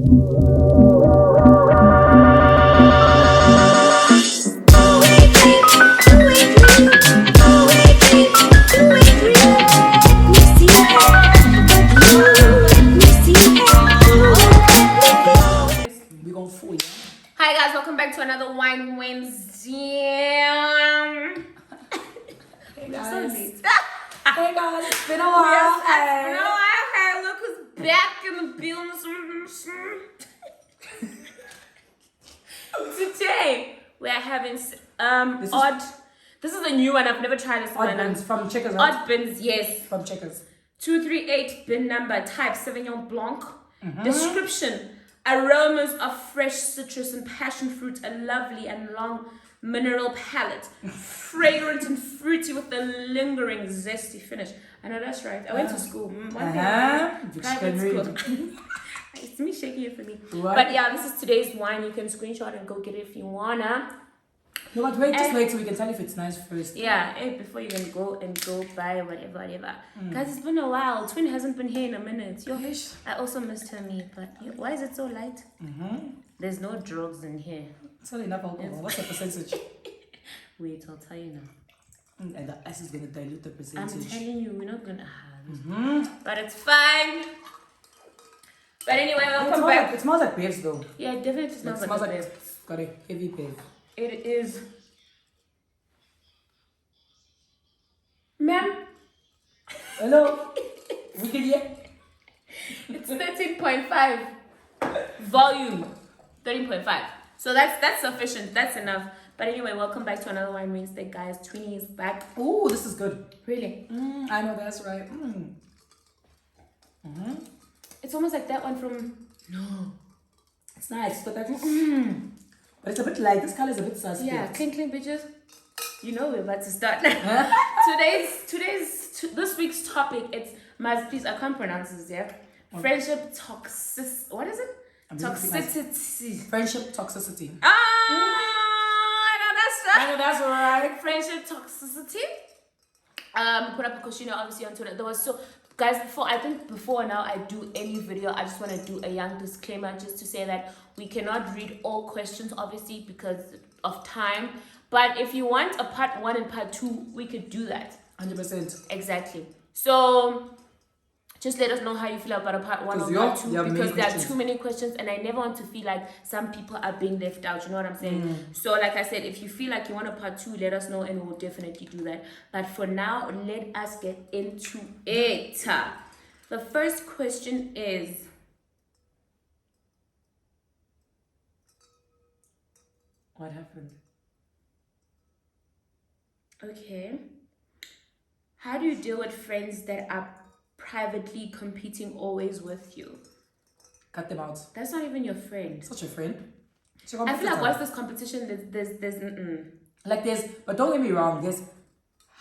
Hi guys, welcome back to another Wine Wednesday. Hey guys. Hey guys, it's been a while. Yes, no, hey, look who's back in the building. Today we're having this is a new one. I've never tried this one. Odd bins from Checkers, right? Odd bins, yes. From Checkers. 238 bin number, type Sauvignon Blanc. Description: aromas of fresh citrus and passion fruit, a lovely and long mineral palate, fragrant and fruity with a lingering zesty finish. I know that's right. I went to school. Private school. It's me shaking it for me. What? But yeah, this is today's wine. You can screenshot and go get it if you wanna. No, but wait, just wait so we can tell if it's nice first. Yeah, before you can go buy whatever. Guys, it's been a while. Twin hasn't been here in a minute. I also missed her meat, but why is it so light? There's no drugs in here. It's not enough alcohol. What's the percentage? Wait, I'll tell you now. And the ice is gonna dilute the percentage. I'm telling you, we're not gonna have but it's fine. But anyway, welcome back. It smells like beers though. Yeah, it definitely smells like beers. It's got a heavy beer. It is. Ma'am. Hello. We can hear. It's 13.5. Volume 13.5. So that's sufficient. That's enough. But anyway, welcome back to another Wine Wednesday, guys. Twinnie is back. Ooh, this is good. Really? I know that's right. It's almost like that one from. No. It's nice, but that's. But it's a bit light. This color is a bit suspect. Yeah, clean bitches. You know we're about to start. This week's topic, it's Marz, please, I can't pronounce this, yeah? Okay. Friendship toxicity. What is it? Toxicity. Friendship toxicity. I know that's right. Friendship toxicity. Put up because obviously on Twitter. There was guys, before now I do any video, I just want to do a young disclaimer just to say that we cannot read all questions obviously because of time. But if you want a part 1 and part 2, we could do that. 100%. Exactly. So just let us know how you feel about a part 1 or part 2 because there are too many questions and I never want to feel like some people are being left out. You know what I'm saying? So like I said, if you feel like you want a part 2, let us know and we'll definitely do that. But for now, let us get into it. The first question is, what happened? Okay. How do you deal with friends that are privately competing always with you? Cut them out. That's not even your friend. Such a friend. I feel like what's this competition? There's but don't get me wrong, there's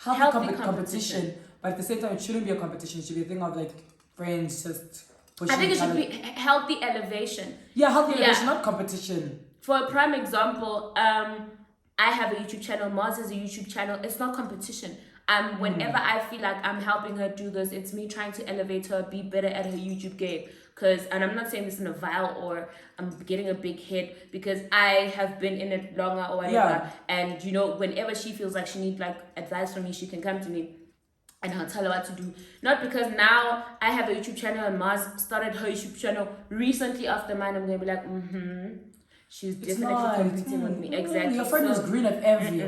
healthy competition, but at the same time it shouldn't be a competition. It should be a thing of like friends just pushing. I think it should be healthy elevation. Yeah, healthy elevation, not competition. For a prime example, I have a YouTube channel, Marz has a YouTube channel. It's not competition. Whenever I feel like I'm helping her do this, it's me trying to elevate her, be better at her YouTube game. And I'm not saying this in a vile or I'm getting a big hit because I have been in it longer or whatever. Yeah. And whenever she feels like she needs like advice from me, she can come to me and I'll tell her what to do. Not because now I have a YouTube channel and Marz started her YouTube channel recently after mine. I'm gonna be like, she's definitely competing with me. Exactly. Your friend is green at envy.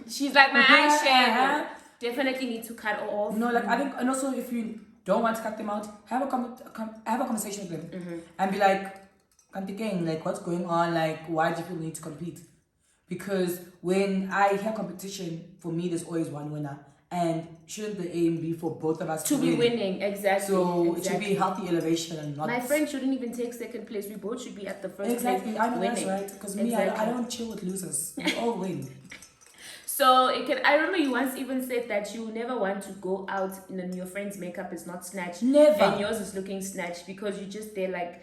She's like my eyeshadow. Definitely need to cut off. No, like I think, and also if you don't want to cut them out, have a conversation with them and be like, like what's going on? Like why do you feel the need to compete? Because when I hear competition, for me there's always one winner, and shouldn't the aim be for both of us to be winning? Exactly. So it should be healthy elevation and not. My friend shouldn't even take second place. We both should be at the first place. Exactly, I know winning. That's right. Because me, I don't chill with losers. We all win. So I remember you once even said that you never want to go out and your friend's makeup is not snatched. Never. And yours is looking snatched because you just there like.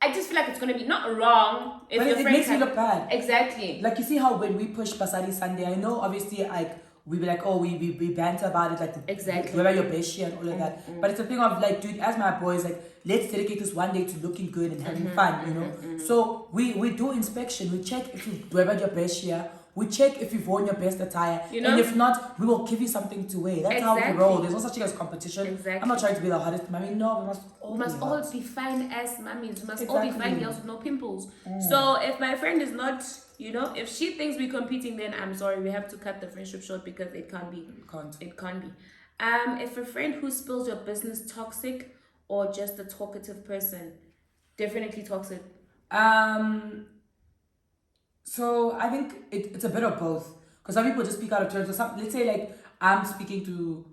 I just feel like it's gonna be not wrong if but your it friend makes me look bad. Exactly. Like you see how when we push Basari Sunday, I know obviously like we be like, oh, we banter about it, like, Exactly. where are your best year and all of that. But it's a thing of like, dude, as my boys, like, let's dedicate this one day to looking good and having fun, you know. So we do inspection. We check if you wear your best year. We check if you've worn your best attire, You know? and if not, we will give you something to wear. That's how we Exactly. roll. There's no such thing as competition. Exactly. I'm not trying to be the hottest mommy. No, we must all We must be all hot. be fine as mummies. We must all be fine Exactly. girls with no pimples. So if my friend is not, you know, if she thinks we're competing, then I'm sorry, we have to cut the friendship short because it can't be. Can't. It can't be. If a friend who spills your business toxic or just a talkative person, definitely toxic. So I think it's a bit of both. Because some people just speak out of turn. So let's say like I'm speaking to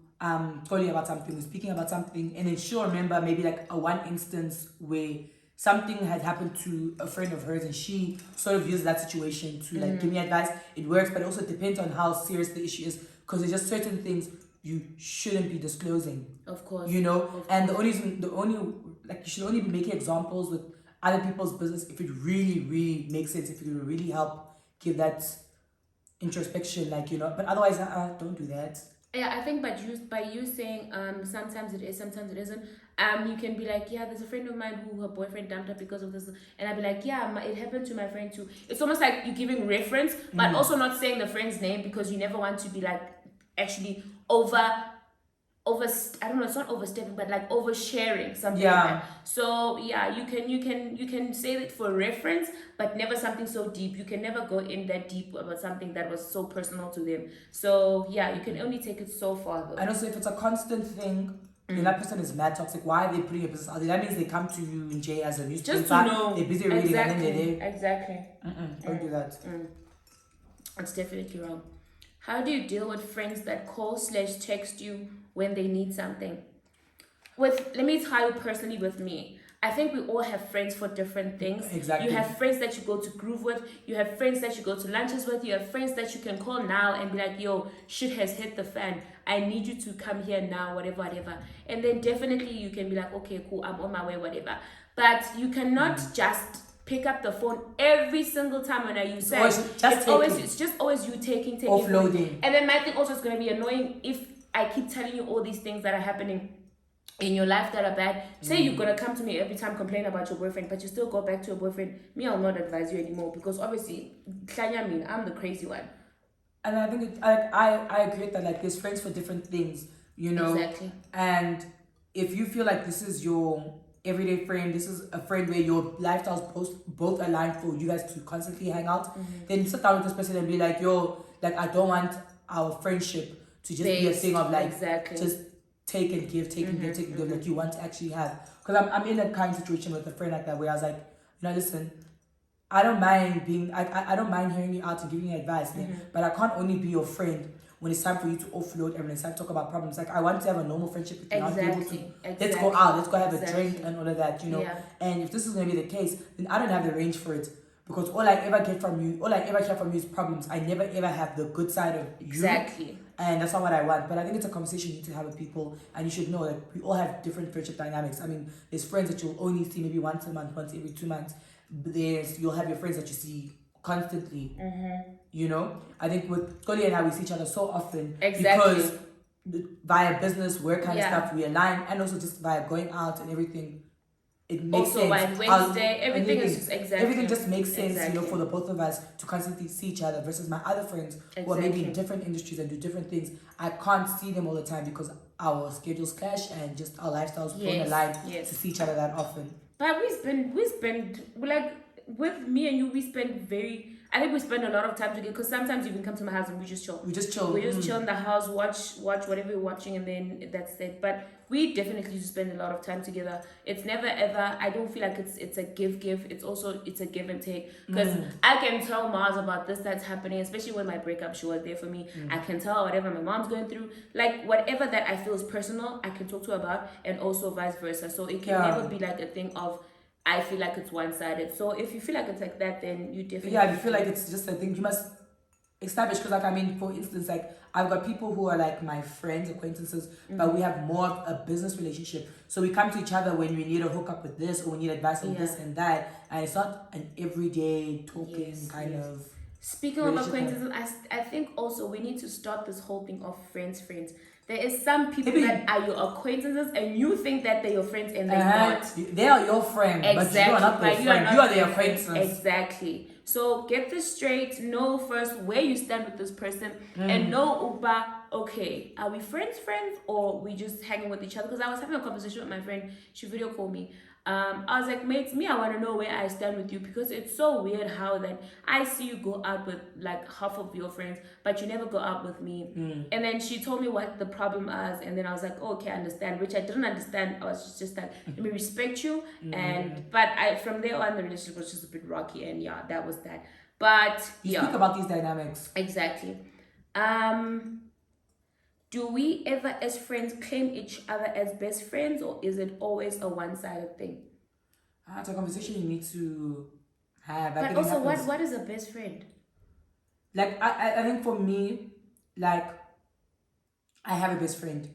Tolly about something, we're speaking about something, and then she'll remember maybe like a one instance where something had happened to a friend of hers, and she sort of used that situation to like give me advice. It works, but it also depends on how serious the issue is. Because there's just certain things you shouldn't be disclosing. Of course. You know, and the only like you should only be making examples with other people's business if it really makes sense, if it will really help give that introspection, like, you know. But otherwise, don't do that. Yeah, I think by you saying sometimes it is, sometimes it isn't. You can be like, yeah, there's a friend of mine who her boyfriend dumped her because of this, and I'd be like, yeah, it happened to my friend too. It's almost like you're giving reference, but also not saying the friend's name because you never want to be like actually over I don't know, it's not overstepping, but like oversharing something like that. So yeah, you can say it for reference, but never something so deep. You can never go in that deep about something that was so personal to them. So yeah, you can only take it so far though. And also, if it's a constant thing, then that person is mad toxic. Why are they putting your business out there? That means they come to you in J as a newspaper. Just to know. They're busy reading and then they're there. Exactly. Don't do that. That's definitely wrong. How do you deal with friends that call/text you when they need something? Let me tell you personally with me. I think we all have friends for different things. Exactly. You have friends that you go to groove with. You have friends that you go to lunches with. You have friends that you can call now and be like, yo, shit has hit the fan. I need you to come here now, whatever. And then definitely you can be like, okay, cool, I'm on my way, whatever. But you cannot just pick up the phone every single time when you say it's just always you taking offloading. And then my thing also is going to be annoying if I keep telling you all these things that are happening in your life that are bad. Say you're gonna come to me every time complain about your boyfriend, but you still go back to your boyfriend. Me, I'll not advise you anymore because obviously, I'm the crazy one. And I think I agree that like there's friends for different things, you know. Exactly. And if you feel like this is your everyday friend, this is a friend where your lifestyles both align for you guys to constantly hang out, then sit down with this person and be like, yo, like I don't want our friendship to just be a thing of like just take and give, take and give, like you want to actually have. Because I'm in a kind of situation with a friend like that where I was like, you know, listen, I don't mind being, I don't mind hearing you out and giving you advice, but I can't only be your friend when it's time for you to offload and when it's time to talk about problems. Like I want to have a normal friendship with you. Let's go out, let's go have a drink and all of that, you know. Yeah. And if this is going to be the case, then I don't have the range for it. Because all I ever hear from you is problems. I never ever have the good side of you. Exactly. And that's not what I want. But I think it's a conversation you need to have with people, and you should know that we all have different friendship dynamics. I mean, there's friends that you'll only see maybe once a month, once every 2 months. You'll have your friends that you see constantly. You know? I think with Toli and I, we see each other so often. Because via business, work kind of stuff, we align, and also just via going out and everything. It makes also, sense. Wednesday, everything is just everything just makes sense, you know, for the both of us to constantly see each other versus my other friends who are maybe in different industries and do different things. I can't see them all the time because our schedules clash and just our lifestyles don't align to see each other that often. But we spend like with me and you, we spend a lot of time together because sometimes you can come to my house and we just chill. We just chill in the house, watch whatever we're watching, and then that's it. But we definitely spend a lot of time together. It's never ever, I don't feel like it's a give. It's a give and take. Because I can tell Marz about this that's happening, especially when my breakup, she was there for me. I can tell whatever my mom's going through. Like whatever that I feel is personal, I can talk to her about, and also vice versa. So it can never be like a thing of I feel like it's one-sided. So if you feel like it's like that, then you definitely... Yeah, if you feel like it's just a thing, you must establish. Because, like, I mean, for instance, like, I've got people who are, like, my friends, acquaintances, but we have more of a business relationship. So we come to each other when we need a hookup with this or we need advice on this and that. And it's not an everyday talking kind of... Speaking of relationship. acquaintances, I think also we need to stop this whole thing of friends. There is some people Maybe- that are your acquaintances and you think that they're your friends and they're not. They are your friend, but you are not their friend. You are their acquaintance. Exactly. So get this straight. Know first where you stand with this person, and know, Uba, okay, are we friends, or we just hanging with each other? Because I was having a conversation with my friend. She video called me. I was like, mates, I want to know where I stand with you, because it's so weird how that I see you go out with like half of your friends, but you never go out with me. And then she told me what the problem is, and then I was like, oh, okay, I understand, which I didn't understand. I was just like, let me respect you, but from there on the relationship was just a bit rocky, and yeah, that was that. But you speak about these dynamics. Exactly. Do we ever as friends claim each other as best friends, or is it always a one-sided thing? It's a conversation you need to have. But also, what is a best friend? Like, I think for me, like, I have a best friend,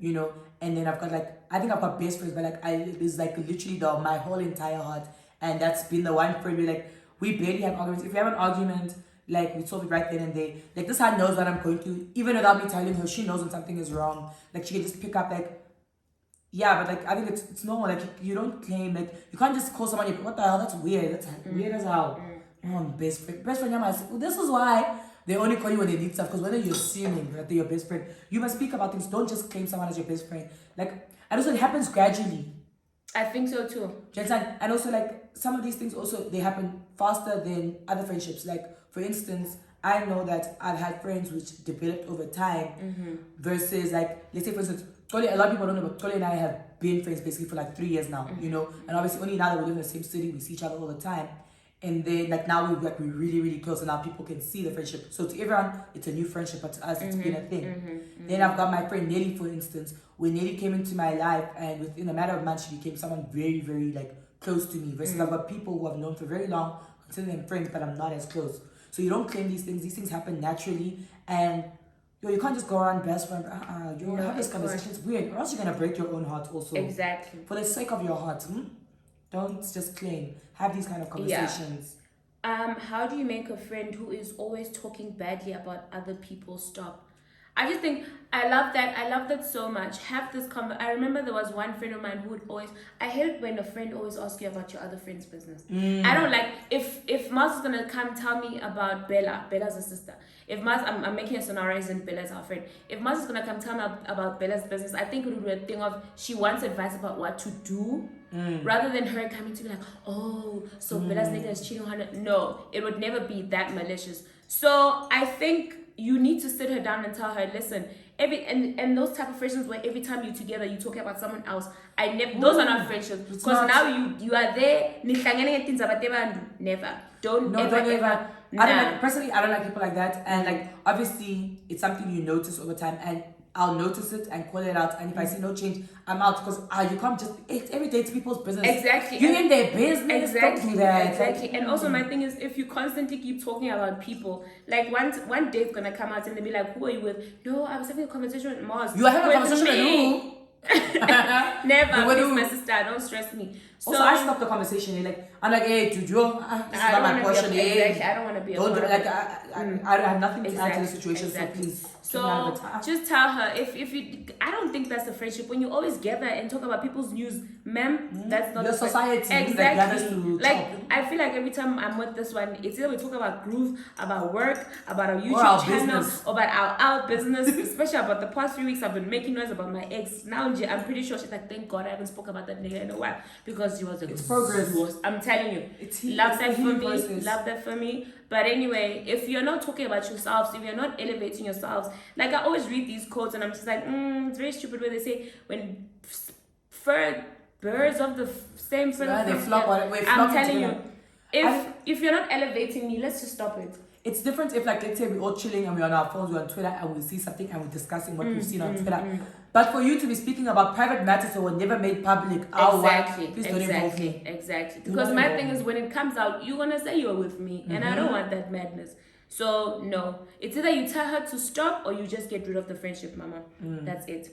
you know, and then I've got I think I've got best friends, but it's like literally my whole entire heart, and that's been the one friend where we barely have arguments. If we have an argument, we solve it right then and there. This one knows what I'm going through, even without me telling her. She knows when something is wrong. She can just pick up yeah, but I think it's normal. You don't claim you can't just call someone. What the hell? That's weird. That's weird as hell. Oh, best friend. This is why they only call you when they need stuff. Because whether you're assuming that they're your best friend, you must speak about things. Don't just claim someone as your best friend. And also it happens gradually. I think so too. Do you understand? And also some of these things also they happen faster than other friendships. For instance, I know that I've had friends which developed over time versus let's say for instance, Tole, a lot of people don't know, but Tole and I have been friends basically for 3 years now, you know, and obviously only now that we live in the same city, we see each other all the time. And then now we're really, really close, and now people can see the friendship. So to everyone, it's a new friendship, but to us, it's been a thing. Then I've got my friend Nelly, for instance. When Nelly came into my life, and within a matter of months, she became someone very, very close to me. Versus I've got people who I've known for very long, consider them friends, but I'm not as close. So you don't claim these things. These things happen naturally, and you can't just go around best friend. You have this conversation. It's weird, or else you're gonna break your own heart also. Exactly. For the sake of your heart, don't just claim. Have these kind of conversations. Yeah. How do you make a friend who is always talking badly about other people's stuff? I just think I love that so much. Have this I remember there was one friend of mine who would always, I hate when a friend always asks you about your other friend's business. I don't if Marz is gonna come tell me about Bella's a sister. If Marz, I'm making a scenario and Bella's our friend. If Marz is gonna come tell me about Bella's business, I think it would be a thing of she wants advice about what to do, rather than her coming to be like, oh, so Bella's nigga is cheating on her. No, it would never be that malicious. So I think you need to sit her down and tell her, listen, and those type of friendships where every time you're together you talk about someone else, those are not friendships, because now you are there never. Don't ever. Personally, I don't like people like that, and obviously it's something you notice over time, and I'll notice it and call it out, and if I see no change, I'm out, because you can't just every day it's people's business. Exactly. You're in their business. Exactly. Don't do that. Exactly. And also my thing is, if you constantly keep talking about people, one day it's gonna come out and they'll be like, who are you with? No, I was having a conversation with Marz. You are having a conversation with who? Never. Please, my sister, don't stress me. So I stopped the conversation. I'm like, hey, Juju, this is not my portion. Exactly. I don't want to be a part of it. I have nothing to add to the situation, so please. So just tell her, if you, I don't think that's a friendship when you always gather and talk about people's news, ma'am. That's not your society. Exactly. I feel like every time I'm with this one, it's either we talk about groove, about work, about our YouTube channel, or about our business. Especially about the past few weeks, I've been making noise about my ex. Now I'm pretty sure she's like, thank God I haven't spoke about that nigga in a while, because she was. It's progress. I'm telling you, love that for me. But anyway, if you're not talking about yourselves, if you're not elevating yourselves, I always read these quotes and I'm just like, it's very stupid where they say when birds of the same feather they flock. I'm telling you, if you're not elevating me, let's just stop it. It's different if let's say we're all chilling and we're on our phones, we're on Twitter and we see something and we're discussing what we've seen on Twitter. But for you to be speaking about private matters that were never made public, please don't involve me. Exactly. Because my thing is, when it comes out, you're gonna say you're with me, and I don't want that madness. So no, it's either you tell her to stop or you just get rid of the friendship, mama. That's it.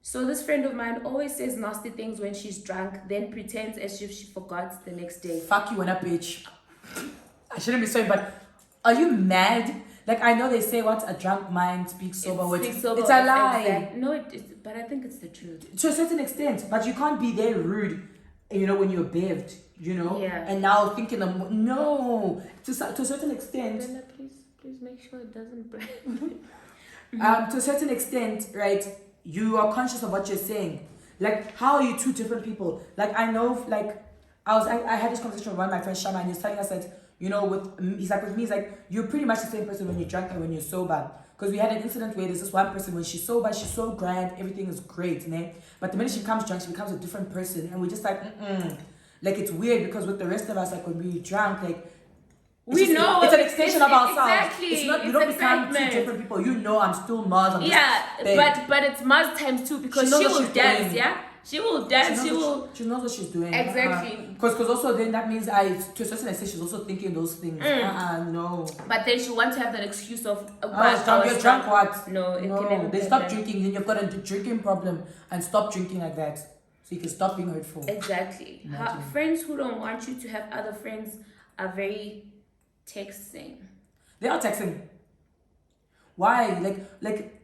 So this friend of mine always says nasty things when she's drunk, then pretends as if she forgot the next day. Fuck you and a bitch. I shouldn't be sorry, but are you mad? Like, I know they say what a drunk mind speaks sober with. It's a lie. No, it is, but I think it's the truth. To a certain extent, but you can't be there rude, when you're bevved, Yeah. And now thinking, no, to a certain extent. Bella, please make sure it doesn't break. To a certain extent, right, you are conscious of what you're saying. Like, how are you two different people? Like, I know, like, I had this conversation with one of my friends, Shama, and he's telling us that, with me, he's like, you're pretty much the same person when you're drunk and when you're sober. Because we had an incident where there's this one person, when she's sober, she's so grand, everything is great, né? But the minute she becomes drunk, she becomes a different person. And we're just like, Like, it's weird because with the rest of us, like, when we're drunk, like, we know it's an extension of ourselves. Exactly. It's not, you don't become two different people. I'm still Marz. But it's Marz times 2 because she will dance, yeah? She will dance, she knows what she's doing. Exactly. Because also then that means to a certain extent she's also thinking those things. No. But then she wants to have that excuse of you're drunk what? No, it can never they stop drinking, then you've got a drinking problem and stop drinking like that. So you can stop being hurtful. Exactly. Friends who don't want you to have other friends are very texting. They are texting. Why? Like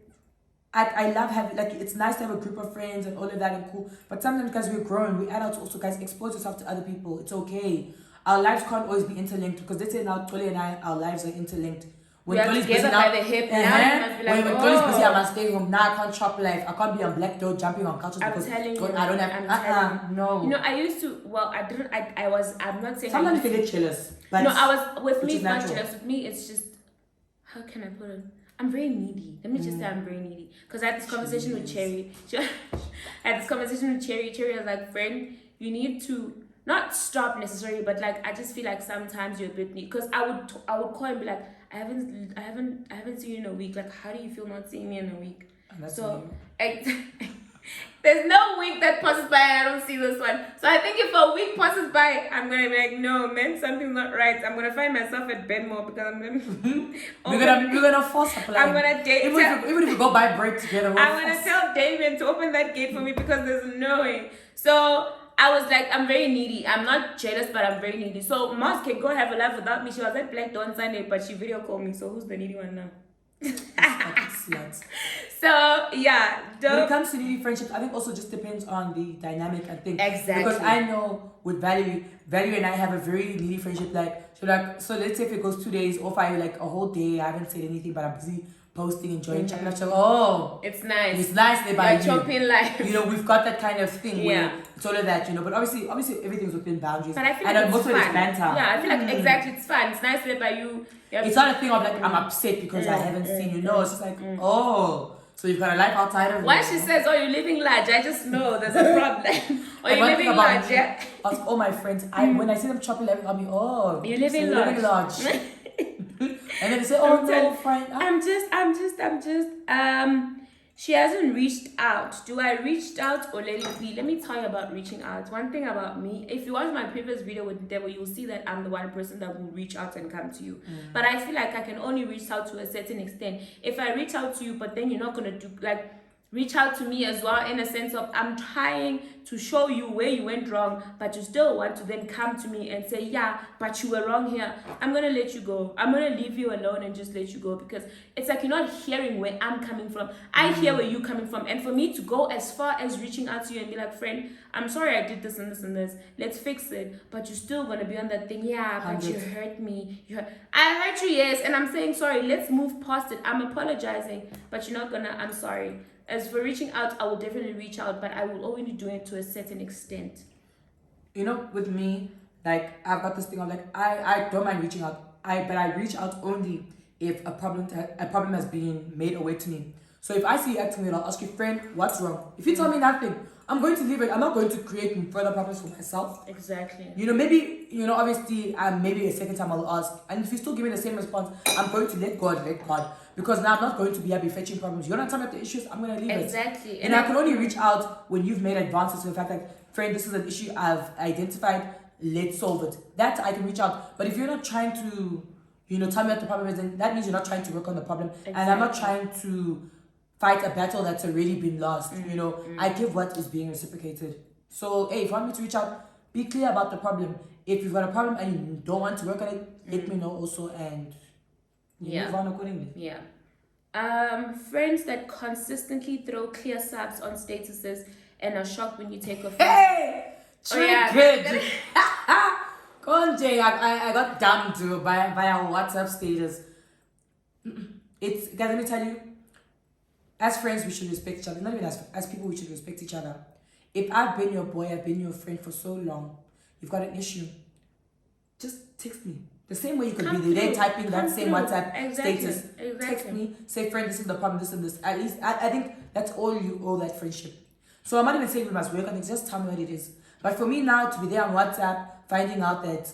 I love having, like, it's nice to have a group of friends and all of that and cool. But sometimes, guys, we're growing, we adults also, guys, expose yourself to other people. It's okay. Our lives can't always be interlinked because they say now Tolly and I, our lives are interlinked. When we are together by the hip. Now you must be like, when Tolly's busy, I must stay home. Now I can't chop life. I can't be on black door jumping on couches because I don't have. No. I used to. Well, I didn't. I'm not saying. Sometimes you can get jealous. But no, I was with me. It's not jealous with me. It's just, how can I put it? I'm very needy. Let me just say I'm very needy. Because I had this conversation with Cherry. Cherry was like, friend, you need to not stop necessarily, but like I just feel like sometimes you're a bit needy. Because I would call and be like, I haven't seen you in a week. Like, how do you feel not seeing me in a week? So there's no week that passes by and I don't see this one. So I think if a week passes by, I'm gonna be like, no, man, something's not right. I'm gonna find myself at bed more because I'm gonna we're gonna force a plan. I'm gonna date. Even if we go buy break together, I'm gonna tell Damien to open that gate for me because there's no way. So I was like, I'm very needy. I'm not jealous, but I'm very needy. So Marz can go have a life without me. She was at Black Dawn Sunday, but she video called me. So who's the needy one now? So yeah, when it comes to needy friendships, I think also just depends on the dynamic and thing. Exactly. Because I know with Valerie and I have a very needy friendship. So let's say if it goes 2 days or 5, like a whole day, I haven't said anything, but I'm busy posting, enjoying, chatting. It's nice. It's nice they buy you. Chopping life. We've got that kind of thing where it's all of that, But obviously everything's within boundaries. But I feel like most of it's banter. Yeah, I feel like exactly it's fun. It's nice to by you. It's not a thing of like I'm upset because I haven't seen you. No, it's just like so you've got a life outside of Why she says, oh, you're living large, I just know there's a problem. Or you're living large, yeah. Of all my friends, when I see them chopping life, I'll be you're living large. And then they say, oh no, fine. She hasn't reached out. Do I reach out or let it be? Let me tell you about reaching out. One thing about me, if you watch my previous video with Devil, you'll see that I'm the one person that will reach out and come to you. But I feel like I can only reach out to a certain extent. If I reach out to you, but then you're not going to do, like, reach out to me as well in a sense of I'm trying to show you where you went wrong, but you still want to then come to me and say, yeah, but you were wrong here. I'm going to let you go. I'm going to leave you alone and just let you go because it's like you're not hearing where I'm coming from. I hear where you're coming from. And for me to go as far as reaching out to you and be like, friend, I'm sorry I did this and this and this. Let's fix it. But you're still going to be on that thing. Yeah, but you hurt me. I hurt you, yes. And I'm saying sorry. Let's move past it. I'm apologizing, but you're not going to, I'm sorry. As for reaching out, I will definitely reach out, but I will only do it to a certain extent. With me, like, I've got this thing of like, I don't mind reaching out. But I reach out only if a problem has been made aware to me. So if I see you acting weird, I'll ask you, friend, what's wrong? If you tell me nothing, I'm going to leave it. I'm not going to create further problems for myself. Exactly. Maybe, obviously, maybe a second time I'll ask. And if you still give me the same response, I'm going to let God. Because now I'm not going to be fetching problems. You're not telling me the issues, I'm going to leave it. Exactly. And I can only reach out when you've made advances to the fact that, friend, this is an issue I've identified, let's solve it. That I can reach out. But if you're not trying to, tell me what the problem is, then that means you're not trying to work on the problem. Exactly. And I'm not trying to fight a battle that's already been lost. I give what is being reciprocated. So, hey, if you want me to reach out, be clear about the problem. If you've got a problem and you don't want to work on it, let me know also, and you move on accordingly. Yeah. Friends that consistently throw clear subs on statuses and are shocked when you take off. Hey! Triggered. Conjay, I got dumped by our WhatsApp status. It's, guys, let me tell you, as friends, we should respect each other. Not even as people, we should respect each other. If I've been your boy, I've been your friend for so long, you've got an issue, just text me. The same way you could be there typing that same WhatsApp status. Text me, say, friend, this is the problem, this and this. At least, I think that's all you owe that friendship. So I'm not even saying we must work on it, just tell me what it is. But for me now to be there on WhatsApp, finding out that,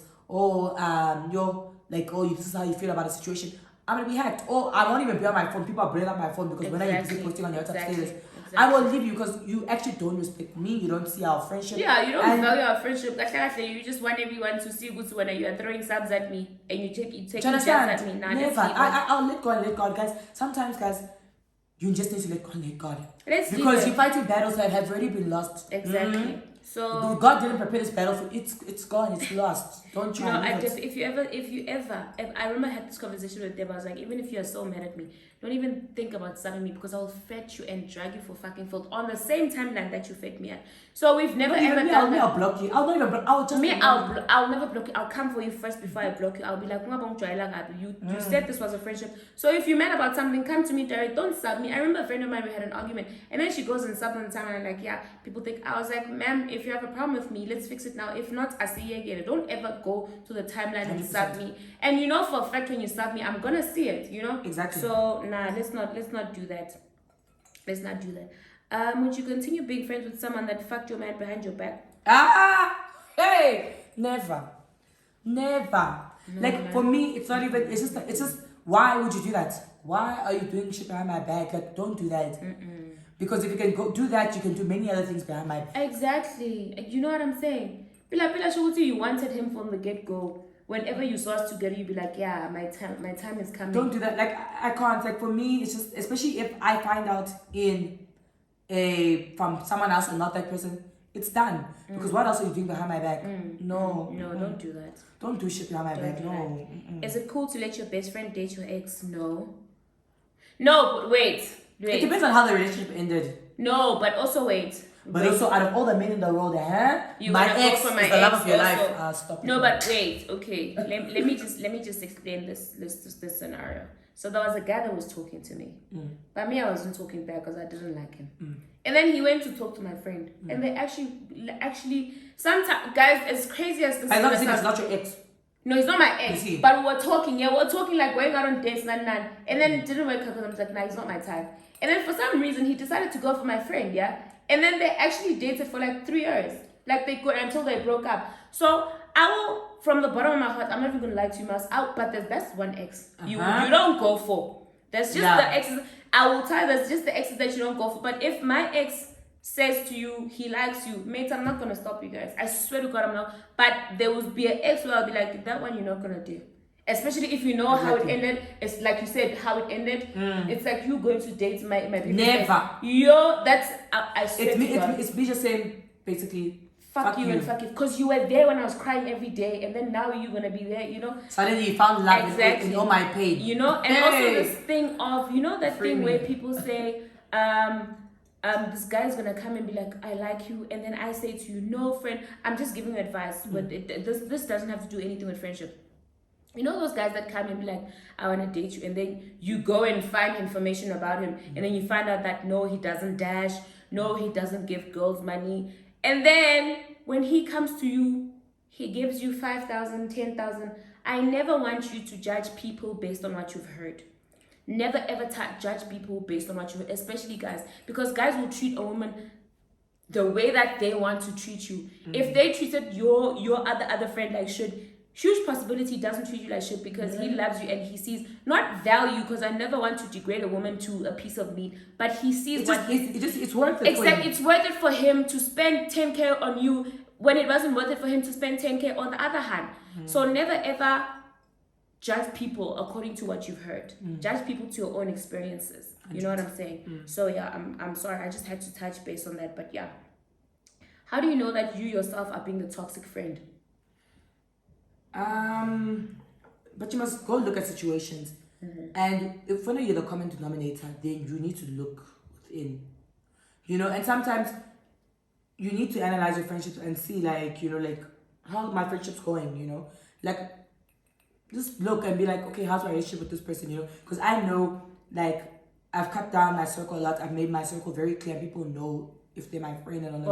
this is how you feel about a situation, I'm gonna be hacked. Or I won't even be on my phone. People are bringing up my phone because when are you busy posting on your WhatsApp status? I will leave you because you actually don't respect me. You don't see our friendship. Yeah, you don't value our friendship. You just want everyone to see good when you are throwing subs at me and you take jabs at me. Nah, never. I'll let God, guys. Sometimes, guys, you just need to let God. Because you're fighting battles that have already been lost. Exactly. So God didn't prepare this battlefield. It's gone. It's lost. Don't try. If you ever, I remember I had this conversation with Deb. I was like, even if you are so mad at me, don't even think about subbing me because I will fetch you and drag you for fucking filth on the same timeline that you fed me at. So we've never ever done that. I'll block you. I'll not even block. I'll just. I'll never block you. I'll come for you first before I block you. I'll be like, you said this was a friendship. So if you're mad about something, come to me direct. Don't sub me. I remember a friend of mine, we had an argument, and then she goes and sub on the time, and I'm like, yeah, people think. I was like, ma'am, if you have a problem with me, let's fix it now. If not, I see you again. Don't ever go to the timeline and sub me. And you know for a fact when you sub me, I'm gonna see it. You know exactly. So nah, let's not do that. Let's not do that. Would you continue being friends with someone that fucked your man behind your back? Hey, never. No, like for me, it's not even. It's just. Why would you do that? Why are you doing shit behind my back? Like, don't do that. Because if you can go do that, you can do many other things behind my back. Exactly. You know what I'm saying? Pila Shuti, you wanted him from the get-go. Whenever you saw us together, you'd be like, yeah, my time is coming. Don't do that. Like, I can't. Like, for me, it's just, especially if I find out from someone else and not that person, it's done. Because what else are you doing behind my back? No. Don't do that. Don't do shit behind my back. No. Is it cool to let your best friend date your ex? No. No, but wait. It depends on how the relationship ended. No, but also wait. But also, out of all the men in the world, my ex is the love of your life. Stop. No, but wait. Okay, let me just explain this scenario. So there was a guy that was talking to me, but me, I wasn't talking back because I didn't like him. And then he went to talk to my friend, and they actually sometimes, guys, as crazy as this. I don't think it's not your ex. No, he's not my ex. But we were talking. Yeah, we were talking like going out on dates, and then it didn't work out because I was like, nah, he's not my type. And then for some reason, he decided to go for my friend, yeah? And then they actually dated for like 3 years. Like they could until they broke up. So I will, from the bottom of my heart, I'm not even going to lie to you, Marz, but that's one ex. You don't go for. That's just the exes. I will tell you, that's just the exes that you don't go for. But if my ex says to you, he likes you, mate, I'm not going to stop you guys. I swear to God, I'm not. But there will be an ex where I'll be like, that one you're not going to do. Especially if you know how it ended. It's like you said, how it ended. It's like you going to date my people. Never. That's, I swear to God. It's me just saying, basically, fuck you and fuck you. Because you were there when I was crying every day. And then now you're going to be there, you know. Suddenly you found love in all my pain. You know, and also this thing of, you know that thing where people say, this guy's gonna come and be like, I like you, and then I say to you, no, friend, I'm just giving you advice, but this doesn't have to do anything with friendship. You know those guys that come and be like, I want to date you, and then you go and find information about him, and then you find out that no, he doesn't dash, no, he doesn't give girls money, and then when he comes to you, he gives you 5,000, 10,000. I never want you to judge people based on what you've heard. Never ever judge people based on what you heard, especially guys, because guys will treat a woman the way that they want to treat you. If they treated your other friend like shit, huge possibility doesn't treat you like shit because he loves you and he sees not value, because I never want to degrade a woman to a piece of meat, but he sees it's worth it. Exactly, it's worth it for him to spend 10K on you when it wasn't worth it for him to spend 10K on the other hand. So never ever judge people according to what you've heard. Judge people to your own experiences. You know what I'm saying? So yeah, I'm sorry, I just had to touch base on that, but yeah. How do you know that you yourself are being the toxic friend? But you must go look at situations. And if when you're the common denominator, then you need to look within. And sometimes you need to analyze your friendships and see, like, how my friendship's going, like, just look and be like, okay, how's my relationship with this person, because I know, like, I've cut down my circle a lot. I've made my circle very clear. People know if they're my friend and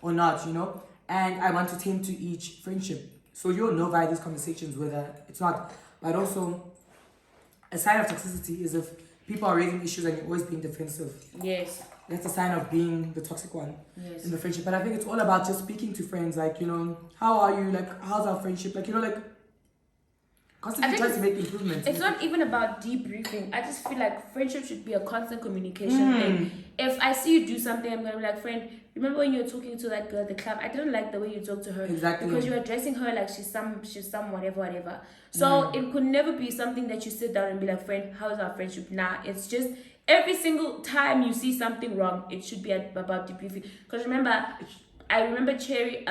or not, and I want to tend to each friendship. So you'll know via these conversations whether it's not. But also, a sign of toxicity is if people are raising issues and you're always being defensive. Yes. That's a sign of being the toxic one in the friendship. But I think it's all about just speaking to friends, like, how are you? Like, how's our friendship? Like, constantly trying to make improvements. It's not even about debriefing. I just feel like friendship should be a constant communication thing. If I see you do something, I'm going to be like, friend, remember when you were talking to that girl at the club? I didn't like the way you talked to her. Exactly. Because you were addressing her like she's some whatever. So it could never be something that you sit down and be like, friend, how's our friendship? Nah, it's just every single time you see something wrong, it should be about debriefing. Because I remember Cherry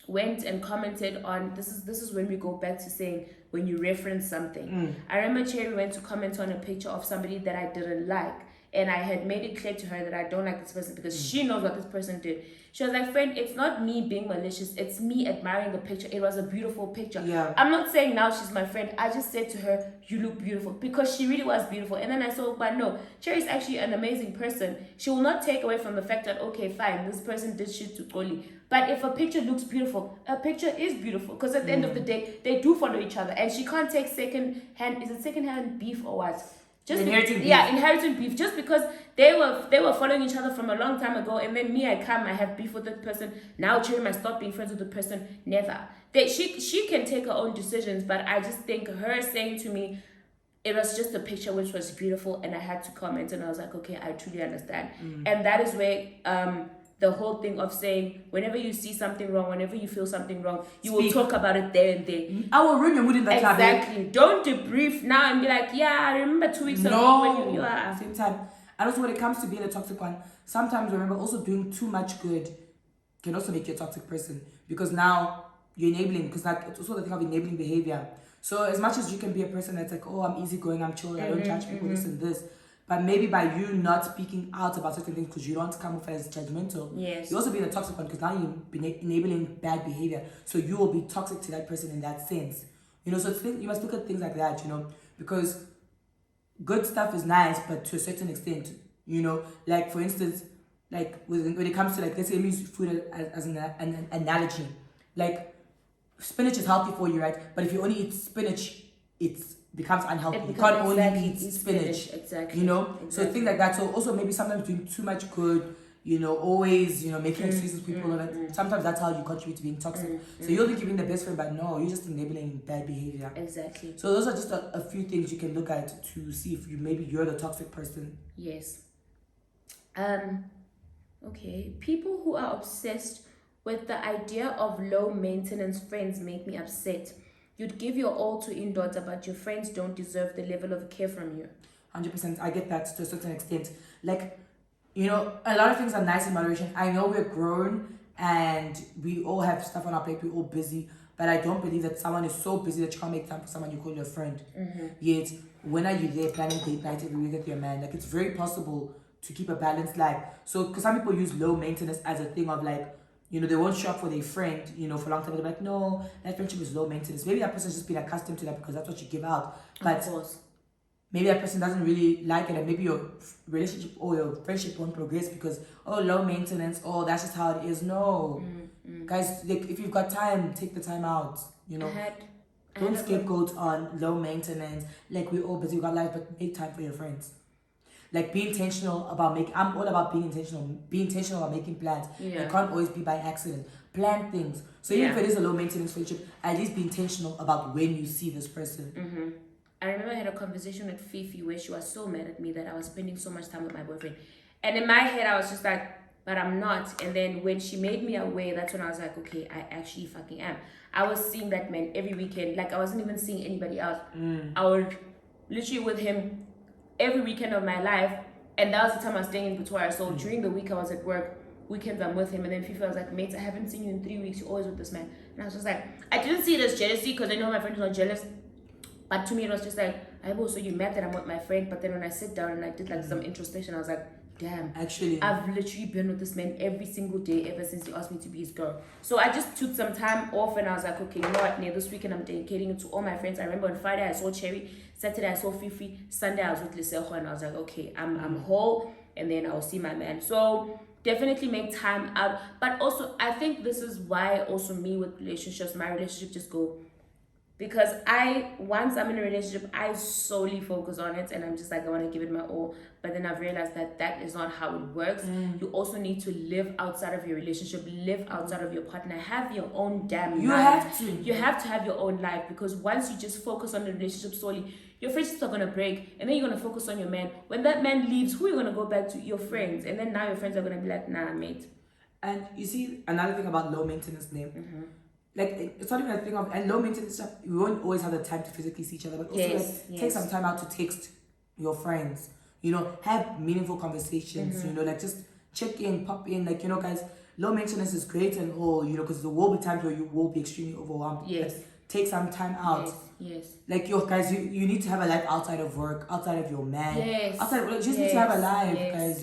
went and commented on this is when we go back to saying when you reference something. I remember Cherry went to comment on a picture of somebody that I didn't like, and I had made it clear to her that I don't like this person because she knows what this person did. She was like, friend, it's not me being malicious, it's me admiring the picture. It was a beautiful picture. I'm not saying now she's my friend. I just said to her, you look beautiful, because she really was beautiful. And then I saw, but no, Cherry's actually an amazing person. She will not take away from the fact that, okay, fine, this person did shit to Koli. But if a picture looks beautiful, a picture is beautiful. Because at the end of the day, they do follow each other. And she can't take second-hand beef or what? Inheriting beef. Just because they were following each other from a long time ago, and then I have beef with that person. Now Cherry might stop being friends with the person. Never. She can take her own decisions, but I just think her saying to me, it was just a picture which was beautiful, and I had to comment, and I was like, okay, I truly understand. And that is where the whole thing of saying, whenever you see something wrong, whenever you feel something wrong, you will talk about it there and there. I will ruin your mood in that time. Exactly. Don't debrief now and be like, yeah, I remember 2 weeks ago when you are. Same time. And also when it comes to being a toxic one, sometimes remember also doing too much good can also make you a toxic person, because now you're enabling, because it's also the thing of enabling behavior. So as much as you can be a person that's like, oh, I'm easygoing, I'm chill, I don't judge people, this and this. But maybe by you not speaking out about certain things because you don't come off as judgmental, you're also being a toxic one, because now you're enabling bad behavior. So you will be toxic to that person in that sense. So you must look at things like that, because good stuff is nice, but to a certain extent, like for instance, like when it comes to, like, let's say, use food as an analogy. Like, spinach is healthy for you, right? But if you only eat spinach, it becomes unhealthy. You can't only eat spinach. Exactly. So things like that. So also maybe sometimes doing too much good, always, making excuses with people. Sometimes that's how you contribute to being toxic. So you'll be giving the best friend, but no, you're just enabling bad behavior. Exactly. So those are just a few things you can look at to see if you're the toxic person. Yes. Okay. People who are obsessed with the idea of low maintenance friends make me upset. You'd give your all to in-daughter, but your friends don't deserve the level of care from you. 100%. I get that to a certain extent. Like, a lot of things are nice in moderation. I know we're grown and we all have stuff on our plate. We're all busy. But I don't believe that someone is so busy that you can't make time for someone you call your friend. Yet, when are you there planning date night every week with your man? Like, it's very possible to keep a balanced life. So, because some people use low maintenance as a thing of like, they won't show up for their friend, for a long time. They're like, no, that friendship is low maintenance. Maybe that person's just been accustomed to that because that's what you give out. But of course, maybe that person doesn't really like it, and maybe your relationship or your friendship won't progress because, low maintenance, that's just how it is. No. Guys, like, if you've got time, take the time out, Don't scapegoat on low maintenance. Like, we're all busy, we got life, but make time for your friends. Like, be intentional about I'm all about being intentional. Be intentional about making plans. It can't always be by accident. Plan things. So even if it is a low maintenance friendship, at least be intentional about when you see this person. I remember I had a conversation with Fifi where she was so mad at me that I was spending so much time with my boyfriend. And in my head, I was just like, but I'm not. And then when she made me aware, that's when I was like, okay, I actually fucking am. I was seeing that man every weekend. Like, I wasn't even seeing anybody else. I would literally with him every weekend of my life, and that was the time I was staying in Pretoria. So during the week I was at work, weekends I'm with him, and then Fifi was like, mate, I haven't seen you in 3 weeks, you're always with this man. And I was just like, I didn't see it as jealousy because I know my friends are jealous, but to me it was just like, so you mad that I'm with my friend, but then when I sit down and I did like some introspection, I was like, damn, actually, I've literally been with this man every single day ever since he asked me to be his girl. So I just took some time off and I was like, okay, you know what, this weekend I'm dedicating it to all my friends. I remember on Friday I saw Cherry, Saturday I saw Fifi, Sunday I was with Lisejo, and I was like, okay, I'm whole, and then I'll see my man. So definitely make time out. But also I think this is why also me with relationships, my relationship just go, because once I'm in a relationship, I solely focus on it and I'm just like, I want to give it my all. But then I've realized that is not how it works. You also need to live outside of your relationship, live outside of your partner, have your own damn life. You have to have your own life, because once you just focus on the relationship solely, your friendships are going to break, and then you're going to focus on your man. When that man leaves, who are you going to go back to? Your friends. And then now your friends are going to be like, nah, mate. And you see, another thing about low maintenance name, like, it's not even a thing of, and low maintenance stuff, we won't always have the time to physically see each other, but also take some time out to text your friends, have meaningful conversations, like just check in, pop in, like, guys, low maintenance is great and all, because there will be times where you will be extremely overwhelmed. Yes. Like, take some time out. Yes. Like, guys, you need to have a life outside of work, outside of your man. Yes. Need to have a life, guys.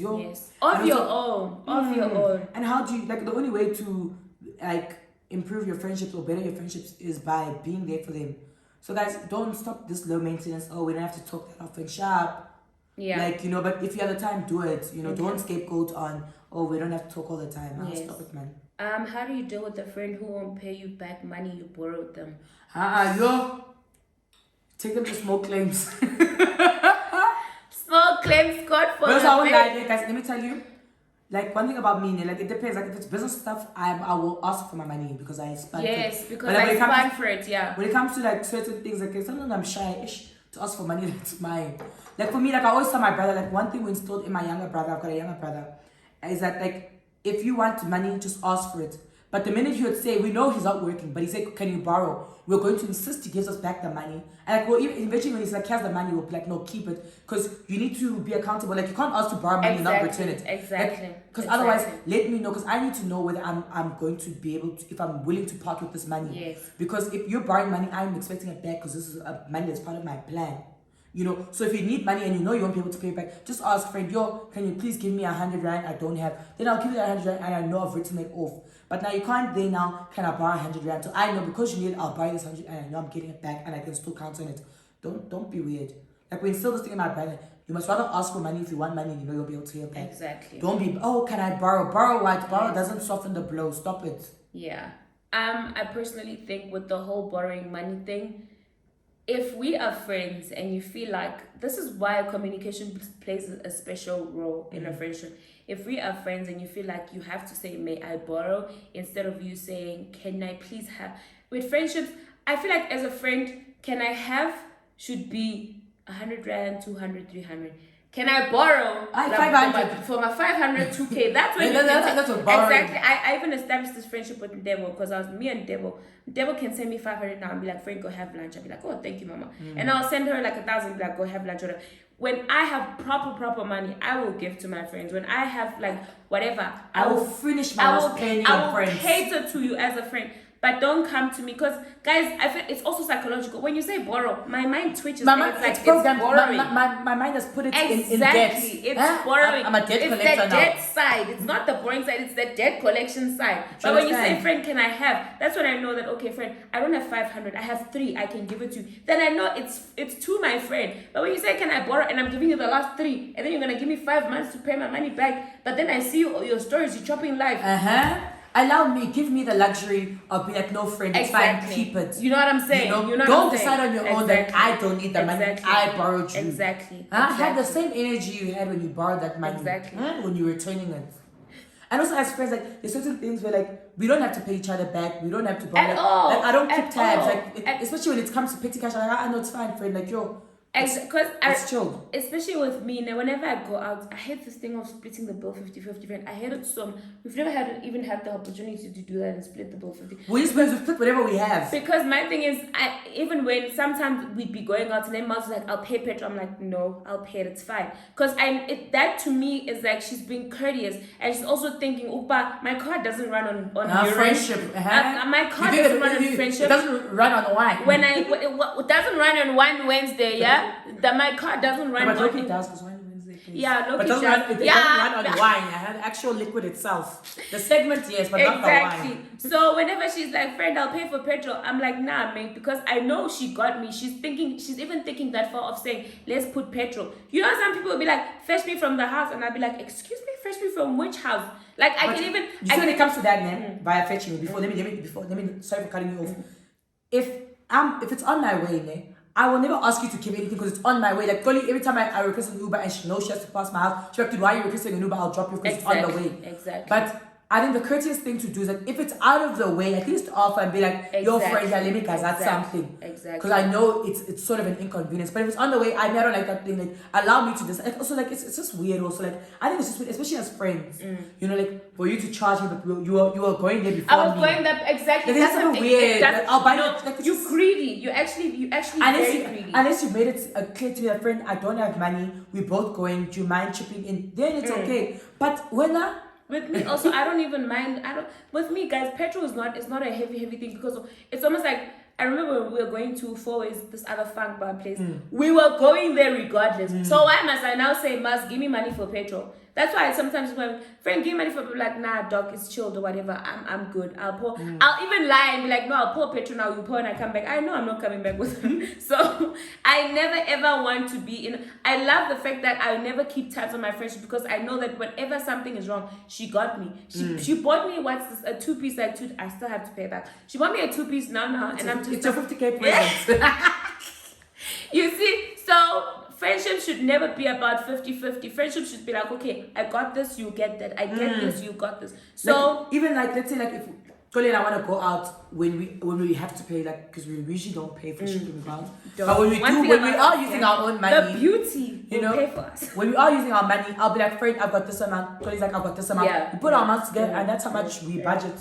Of your own. And how do you, like, the only way to, like, improve your friendships or better your friendships is by being there for them. So guys, don't stop this low maintenance. Oh, we don't have to talk that often. Sharp. Yeah. Like, but if you have the time, do it. Don't scapegoat on, oh, we don't have to talk all the time. Stop it, man. How do you deal with a friend who won't pay you back money you borrowed them? Take them to smoke claims. Smoke claims, God for guys, let me tell you. Like, one thing about me, like, it depends. Like, if it's business stuff, I will ask for my money because I spent it. Yes, because I spent for it, yeah. When it comes to, like, certain things, like, sometimes I'm shy-ish to ask for money that's mine. Like, for me, like, I always tell my brother, like, one thing we installed in my younger brother, I've got a younger brother, is that, like, if you want money, just ask for it. But the minute he would say, we know he's not working, but he said, can you borrow? We're going to insist he gives us back the money. And like, well, even eventually when he's like, here's the money, we'll be like, no, keep it. Because you need to be accountable. Like, you can't ask to borrow money and not return it. Exactly. Because otherwise, let me know. Because I need to know whether I'm going to be able to, if I'm willing to part with this money. Yes. Because if you're borrowing money, I'm expecting it back because this is money that's part of my plan. So if you need money and you won't be able to pay it back, just ask friend, can you please give me 100 rand? I don't have. Then I'll give you 100 rand and I know I've written it off. But now you can't then now, can I borrow 100 rand? So I know because you need it, I'll buy this 100 and I know I'm getting it back and I can still count on it. Don't be weird. Like, we instill this thing in my brother. You must rather ask for money if you want money and you know you'll be able to pay it back. Exactly. Don't be, can I borrow? Borrow what? Borrow doesn't soften the blow. Stop it. Yeah. I personally think with the whole borrowing money thing, if we are friends and you feel like, this is why communication plays a special role in a friendship. If we are friends and you feel like you have to say, may I borrow, instead of you saying, can I please have. With friendships, I feel like as a friend, can I have should be 100 rand, 200, 300. Can I borrow 500 for my 500, 2K? That's when that's what borrowing. Exactly. I even established this friendship with Debo because I was me and Debo. Debo can send me 500 now and be like, friend, go have lunch. I'll be like, oh, thank you, mama. And I'll send her like 1,000, be like, go have lunch. Whatever. When I have proper money, I will give to my friends. When I have like whatever, I will finish my last penny on friends. I will cater to you as a friend. But don't come to me because, guys, I feel it's also psychological. When you say borrow, my mind twitches. My mind, it's borrowing. My mind has put it in debt. It's borrowing. I'm a debt collector now. It's the debt side. It's not the borrowing side. It's the debt collection side. But when you say, friend, can I have? That's when I know that, okay, friend, I don't have 500. I have 3. I can give it to you. Then I know it's to my friend. But when you say, can I borrow? And I'm giving you the last 3. And then you're going to give me 5 months to pay my money back. But then I see your stories. You're chopping life. Give me the luxury of being like, no friend, it's fine, keep it. You know what I'm saying? Don't decide on your own that I don't need the money, I borrowed you. Exactly. Have the same energy you had when you borrowed that money. Exactly. When you're returning it. And also as friends, like, there's certain things where, like, we don't have to pay each other back, we don't have to borrow. At all. Like, I don't keep tabs, especially when it comes to petty cash, I know it's fine, friend, like, Because It's chilled. especially with me, now whenever I go out, I hate this thing of splitting the bill 50-50. Friend, I hate it so. We've never even had the opportunity to do that and split the bill 50. We just split whatever we have. Because my thing is, even when sometimes we'd be going out and then Marz is like, I'll pay petrol. I'm like, no, I'll pay it. It's fine. Because that to me is like she's being courteous and she's also thinking, Opa, my car doesn't run on friendship. My car doesn't run on friendship. It doesn't run on wine. When it doesn't run on one Wednesday, yeah. That my car doesn't run but on. Loki does because wine Wednesday. Please. Yeah, Loki but doesn't does. run, it doesn't run on wine. I had actual liquid itself. The segment, yes, but not the wine. So whenever she's like, friend, I'll pay for petrol. I'm like, nah, mate, because I know she got me. She's even thinking that far of saying, let's put petrol. You know, some people will be like, fetch me from the house, and I'll be like, excuse me, fetch me from which house? Like I can even. You see, when it comes to that, man, via fetching. Let me. Sorry for cutting you off. If it's on my way, man, I will never ask you to give anything because it's on my way. Like, Golly, every time I request an Uber and she knows she has to pass my house, she's like, why are you requesting an Uber? I'll drop you because it's on the way. Exactly. But I think the courteous thing to do is that if it's out of the way, at least offer and be like, your friend, let me guys, that's something. Exactly. Because I know it's sort of an inconvenience. But if it's on the way, I don't like that thing. Like, allow me to this. And also, like, it's just weird. Also, like, I think it's just weird, especially as friends. You know, like, for you to charge me, but you were going there before me. I was going there exactly. Like, that's something weird. Like, I'll buy it. Like, you're greedy. You actually very greedy. Unless you made it clear to me, friend, I don't have money. We're both going. Do you mind chipping in? Then it's okay. But when with me also, I don't even mind. With me, guys, petrol is not a heavy thing because it's almost like I remember when we were going to Fourways, this other funk bar place. We were going there regardless. So why must I now say, Marz, give me money for petrol? That's why sometimes when friend give me money for people like, nah, dog, it's chilled or whatever. I'm good. I'll pour. I'll even lie and be like, no, I'll pour petrol now. You pour and I come back. I know I'm not coming back with them. So I never ever want to be in. I love the fact that I never keep tabs on my friendship because I know that whenever something is wrong, she got me. She bought me a 2-piece like two. I still have to pay back. She bought me a 2-piece now, and I'm just. It's a 50K present. You see, so. Friendship should never be about 50-50. Friendship should be like, okay, I got this, you get that. I get this, you got this. So like, even like, let's say like if Tolly and I want to go out when we have to pay, like, because we usually don't pay for shipping grounds. But when we are using our own money, the beauty, you know, pay for us. When we are using our money, I'll be like, friend, I've got this amount. Tolly's like, I've got this amount. Yeah. We put our amounts together, and that's how much we budget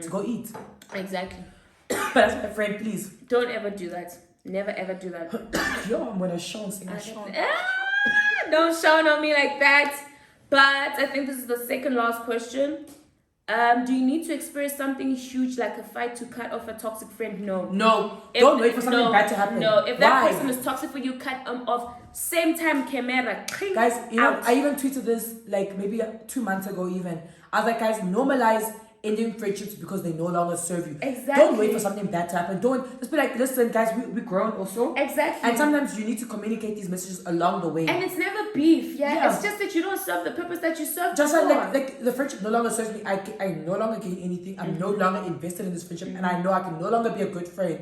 to go eat. Exactly. But that's my friend, please. Don't ever do that. Never ever do that. Yo, I'm gonna Sean sing a Sean. Don't Sean on me like that. But I think this is the second last question. Do you need to experience something huge like a fight to cut off a toxic friend? No. Don't wait for something bad to happen. No, if that person is toxic for you, cut them off. Same time, camera. Guys, you know, I even tweeted this like maybe 2 months ago even. I was like, guys, normalize ending friendships because they no longer serve you. Exactly. Don't wait for something bad to happen. Don't just be like, listen, guys, we're grown also. Exactly. And sometimes you need to communicate these messages along the way. And it's never beef. Yeah. It's just that you don't serve the purpose that you serve. Just like the friendship no longer serves me. I no longer gain anything. I'm no longer invested in this friendship, and I know I can no longer be a good friend.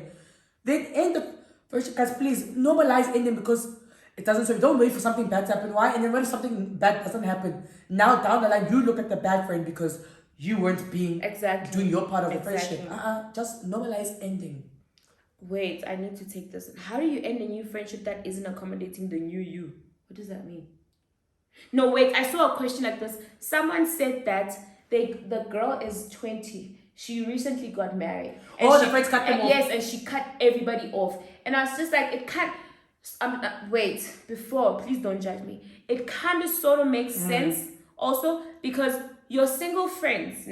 Then end the friendship, guys. Please normalize ending because it doesn't serve. Don't wait for something bad to happen. Why? And then when something bad doesn't happen, now down the line you look at the bad friend because you weren't doing your part of the friendship. Just normalize ending. Wait, I need to take this. How do you end a new friendship that isn't accommodating the new you? What does that mean? No, wait, I saw a question like this. Someone said that the girl is 20. She recently got married. And the friends cut them off. Yes, and she cut everybody off. And I was just like, it can't... wait, before, please don't judge me. It kind of sort of makes sense also because your single friends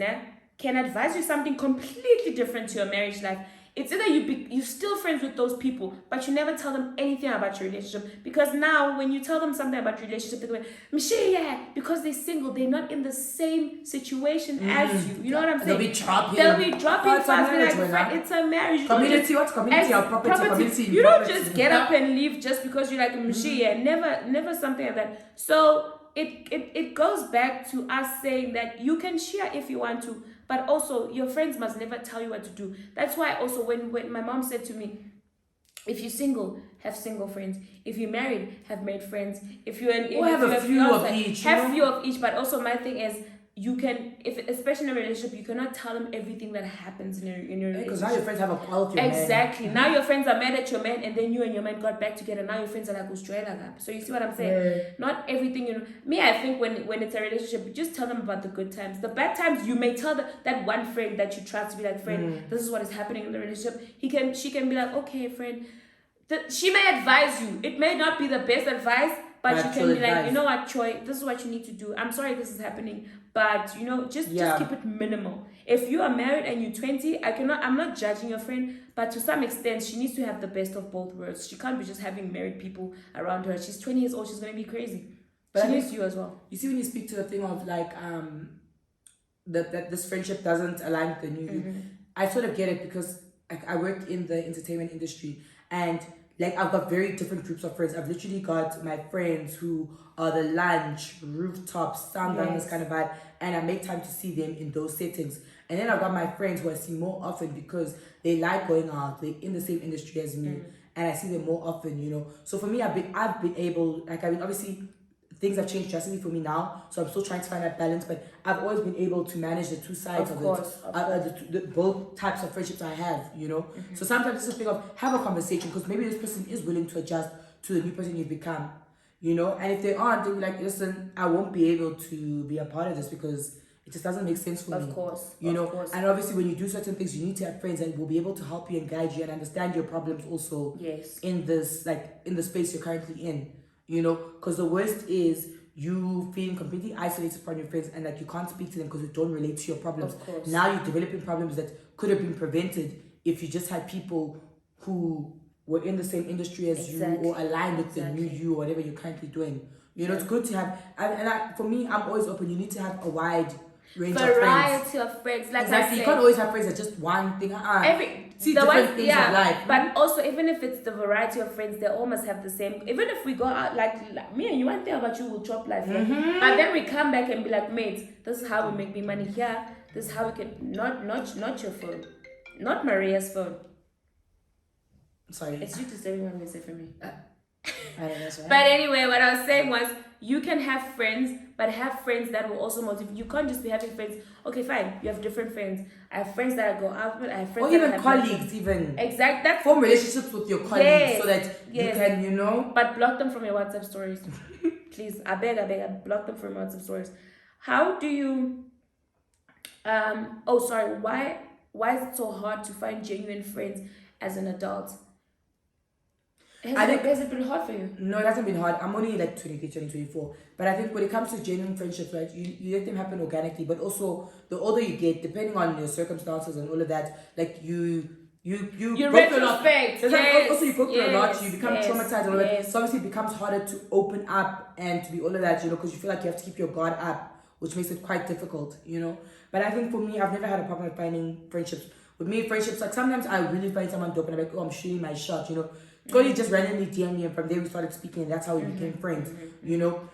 can advise you something completely different to your marriage life. It's either you're still friends with those people, but you never tell them anything about your relationship. Because now, when you tell them something about your relationship, they're going, because they're single, they're not in the same situation as you. You know what I'm saying? They'll be dropping fast. It's a marriage. Community, what's community or property? Community. You don't just get up and leave just because you're like, never something like that. So it goes back to us saying that you can share if you want to, but also your friends must never tell you what to do. That's why also when my mom said to me, if you're single, have single friends. If you're married, have married friends. If you're have a few of each. Have few of each. But also my thing is, you can, if especially in a relationship, you cannot tell them everything that happens in your Because relationship. now your friends have a quarrel with your man. Exactly. Now your friends are mad at your man, and then you and your man got back together. Now your friends are like, so you see what I'm saying? Not everything, Me, I think when it's a relationship, just tell them about the good times. The bad times, you may tell that one friend that you trust to be like, friend, this is what is happening in the relationship. She can be like, okay, friend. She may advise you. It may not be the best advice, but you can be like, you know what, Choi, this is what you need to do. I'm sorry this is happening, but just keep it minimal. If you are married and you're 20, I'm not judging your friend, but to some extent, she needs to have the best of both worlds. She can't be just having married people around her. She's 20 years old. She's gonna be crazy. But she needs you as well. You see, when you speak to the thing of like that this friendship doesn't align with the new you, I sort of get it because I work in the entertainment industry, and like I've got very different groups of friends. I've literally got my friends who are the lunch, rooftop, sound this kind of vibe, and I make time to see them in those settings. And then I've got my friends who I see more often because they like going out, they're in the same industry as me, and I see them more often, So for me, I've been able, obviously things have changed drastically for me now, so I'm still trying to find that balance, but I've always been able to manage the two sides of it, both types of friendships I have, So sometimes it's just think of, have a conversation, because maybe this person is willing to adjust to the new person you've become, and if they aren't, they'll be like, listen, I won't be able to be a part of this because it just doesn't make sense for me. Of course. And obviously when you do certain things, you need to have friends that will be able to help you and guide you and understand your problems also in this, in the space you're currently in. Because the worst is you feeling completely isolated from your friends and that you can't speak to them because you don't relate to your problems. Of course. Now you're developing problems that could have been prevented if you just had people who were in the same industry as you or aligned with the new you or whatever you're currently doing. It's good to have, for me, I'm always open. You need to have a wide range variety of friends. Like exactly, you can't always have friends that just one thing. See different things of life. But also, even if it's the variety of friends, they almost have the same. Even if we go out, like me and you, one thing about you will chop life, but then we come back and be like, mate, this is how we make me money here. This is how we can not your phone, not Maria's phone. Sorry, it's you disturbing my message for me. I don't know. But anyway, what I was saying was, you can have friends, but have friends that will also motivate. You can't just be having friends. Okay, fine. You have different friends. I have friends that I go out with. I have friends. Or even colleagues, even. Exactly. That's form relationships with your colleagues so that you can, But block them from your WhatsApp stories, please. I beg. Block them from your WhatsApp stories. How do you? Why is it so hard to find genuine friends as an adult? Has it been hard for you? No, it hasn't been hard. I'm only like 23, 24. But I think when it comes to genuine friendships, right, you let them happen organically. But also, the older you get, depending on your circumstances and all of that, like you go through a lot. Also, you go through a lot. You become traumatized and all that. So obviously, it becomes harder to open up and to be all of that, because you feel like you have to keep your guard up, which makes it quite difficult, But I think for me, I've never had a problem with finding friendships. With me, friendships, like sometimes I really find someone dope and I'm like, oh, I'm shooting my shot, Cody just randomly DM me, and from there we started speaking, and that's how we became friends.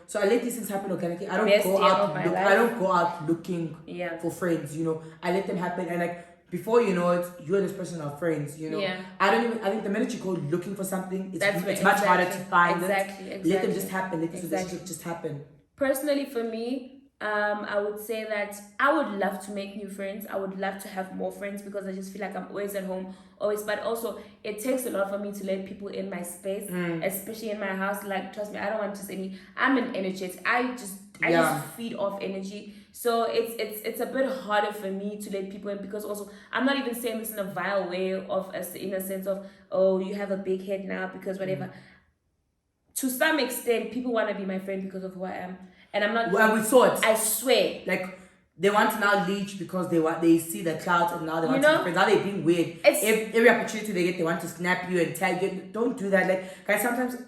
So I let these things happen organically. I don't go out looking for friends. I let them happen, and like before you know it, you and this person are friends. I think the minute you go looking for something, it's much harder to find it. Exactly. Let them just happen. Let this relationship just happen. Personally, for me, I would say that I would love to make new friends. I would love to have more friends because I just feel like I'm always at home, always. But also, it takes a lot for me to let people in my space, especially in my house. Like, trust me, I don't want just I'm an energetic. I just feed off energy. So it's a bit harder for me to let people in, because also I'm not even saying this in a vile way in a sense of, oh, you have a big head now because whatever. To some extent, people want to be my friend because of who I am. And I'm not. Well, we saw it. I swear. Like, they want to now leech because they see the clout and now they want to be friends. Now they're being weird. Every opportunity they get, they want to snap you and tag you. Don't do that. Like, guys, sometimes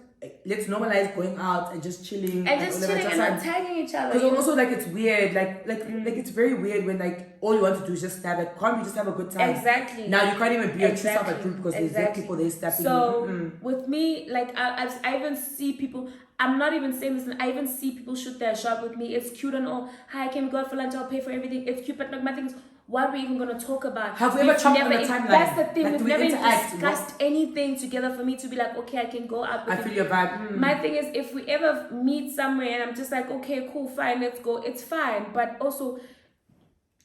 let's normalize going out and just chilling. And just chilling and not tagging each other. Because also, like, it's weird. Like it's very weird when, like, all you want to do is just snap. Like, can't we just have a good time? Exactly. Now you can't even be a true self at group because there's people they snapping. So with me, like, I even see people. I'm not even saying this. I even see people shoot their shot with me. It's cute and all. Hi, can we go out for lunch? I'll pay for everything. It's cute, but like, my thing is, what we're even going to talk about. Have we ever talked on the timeline? That's the thing. Like, we've do we never interact? discussed anything together for me to be like, okay, I can go out with I feel your vibe. My thing is, if we ever meet somewhere and I'm just like, okay, cool, fine, let's go, it's fine. But also,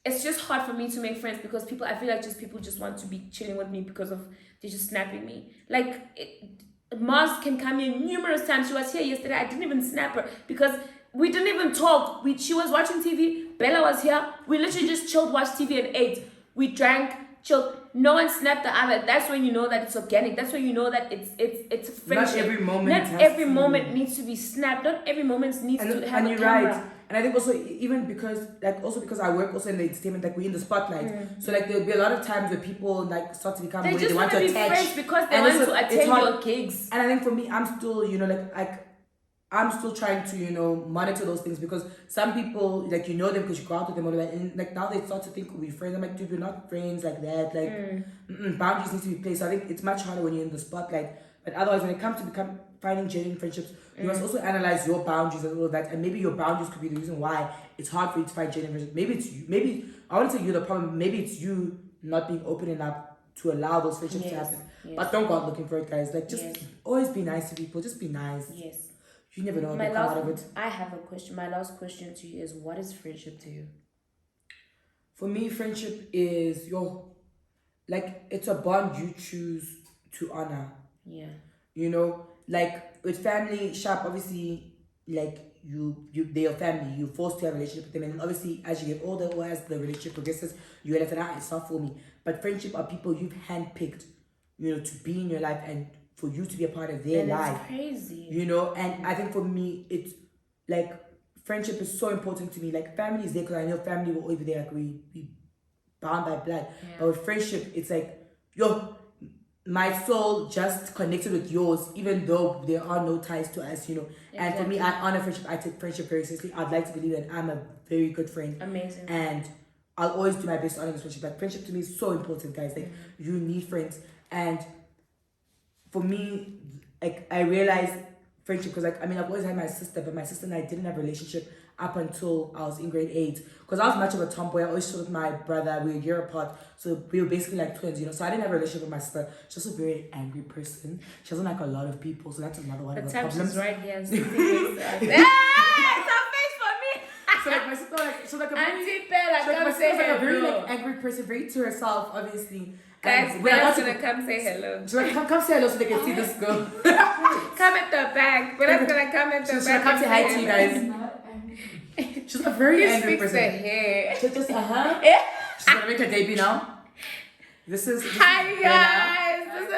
it's just hard for me to make friends because I feel like people just want to be chilling with me because they're just snapping me. Like, Marz can come here numerous times. She was here yesterday. I didn't even snap her because we didn't even talk. She was watching TV. Bella was here. We literally just chilled, watched TV and ate. We drank, chilled. No one snapped the other. That's when you know that it's organic. That's when you know that it's friendship. Not every moment. Not every moment needs to be snapped. Not every moment needs to have a camera. Right. And I think also even because I work also in the entertainment, like we're in the spotlight. So like there'll be a lot of times where people like start to become they weird. just want to be friends because they want to attend your gigs. And I think for me, I'm still, I'm still trying to, monitor those things because some people, like, them because you go out with them or whatever, and like now they start to think we're friends. I'm like, dude, we're not friends like that. Like, boundaries need to be placed. So I think it's much harder when you're in the spotlight. But otherwise, when it comes to finding genuine friendships, you must also analyze your boundaries and all of that. And maybe your boundaries could be the reason why it's hard for you to find genuine friendships. Maybe it's you. Maybe, I wouldn't say you're the problem. Maybe it's you not being open enough to allow those friendships to happen. Yes. But don't go out looking for it, guys. Like, just always be nice to people. Just be nice. Yes. You never know what will come out of it. I have a question. My last question to you is, what is friendship to you? For me, friendship is it's a bond you choose to honor. Yeah. Like with family, sharp, obviously, like they're your family. You're forced to have a relationship with them, and obviously, as you get older or as the relationship progresses, you realize that it's not for me. But friendship are people you've handpicked, to be in your life and for you to be a part of their life. It's crazy. And I think for me, it's like friendship is so important to me. Like family is there because I know family will always be there. Like we bound by blood. Yeah. But with friendship, it's like, my soul just connected with yours, even though there are no ties to us, Exactly. And for me, I honor friendship. I take friendship very seriously. I'd like to believe that I'm a very good friend. Amazing. And I'll always do my best to honor this friendship. Like friendship to me is so important, guys. Like you need friends. And for me, like I realized friendship because I've always had my sister, but my sister and I didn't have a relationship up until I was in grade 8. Because I was much of a tomboy. I always showed with my brother. We were a year apart. So we were basically like twins, So I didn't have a relationship with my sister. She's also a very angry person. She doesn't like a lot of people. So that's another one of the problems. She's right here. It's a face for me. So like my sister, she's like a very, Auntie Bella, come my say sister's like a very hello. angry person, very to herself, obviously. Guys, Bella's gonna come say hello. She's like, come say hello so they can see this girl. Come at the back. Bella's gonna come at the back. She's gonna come say hi to you guys. She's a very angry person. The hair. She's just She's gonna make her debut now. This is hi guys. This is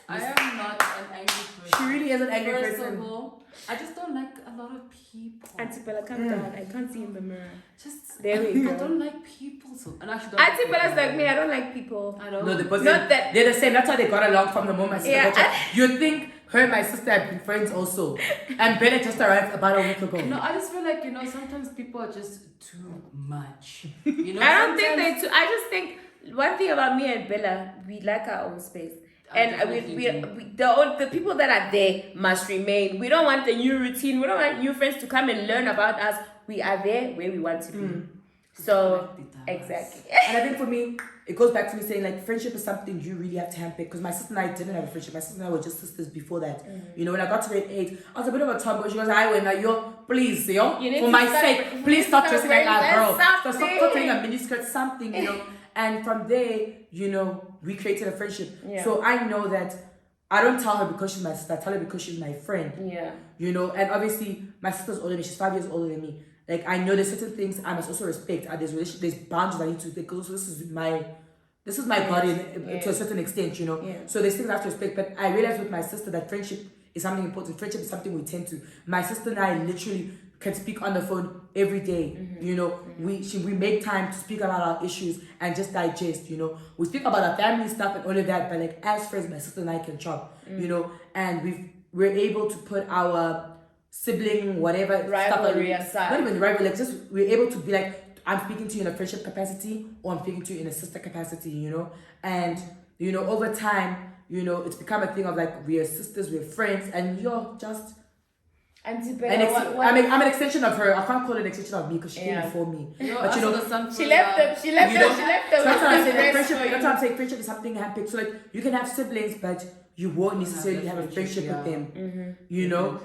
I am not an angry person. She really is an angry First person. of all, I just don't like a lot of people. Auntie Bella, come down. I can't see in the mirror. Just there we go. I don't like people, so and actually don't. Auntie Bella's like me. I don't like people. I don't. No, the person. Not that. They're the same. That's how they got along from the moment my sister Yeah, got here. You'd think her and my sister have been friends also. And Bella just arrived about a week ago. No, I just feel like sometimes people are just too much. I don't think they too. I just think one thing about me and Bella, we like our own space. And the people that are there must remain. We don't want the new routine. We don't want new friends to come and learn about us. We are there where we want to be. So, exactly. And I think for me, it goes back to me saying like friendship is something you really have to handpick. Because my sister and I didn't have a friendship. My sister and I were just sisters before that. When I got to grade 8, I was a bit of a tomboy. She goes, please, for my sake, please stop dressing like a girl. Stop wearing a miniskirt, something, And from there, we created a friendship. Yeah. So I know that I don't tell her because she's my sister. I tell her because she's my friend. Yeah. And obviously my sister's older than me. She's 5 years older than me. Like I know there's certain things I must also respect. There's boundaries I need to take. Also, this is my guardian to a certain extent. Yeah. So there's things I have to respect. But I realized with my sister that friendship is something important. Friendship is something we tend to. My sister and I literally can speak on the phone every day. We make time to speak about our issues and just digest. We speak about our family stuff and all of that. But like as friends, my sister and I can chop. And we're able to put our sibling whatever rivalry stuff aside. Not even rivalry. Like just we're able to be like, I'm speaking to you in a friendship capacity or I'm speaking to you in a sister capacity. And over time, it's become a thing of like we are sisters, we're friends, and you're just. I'm an extension of her. I can't call it an extension of me because she came before me. But she left them. That's why I'm saying friendship is something handpicked. So like you can have siblings, but you won't necessarily have a friendship with them. You know,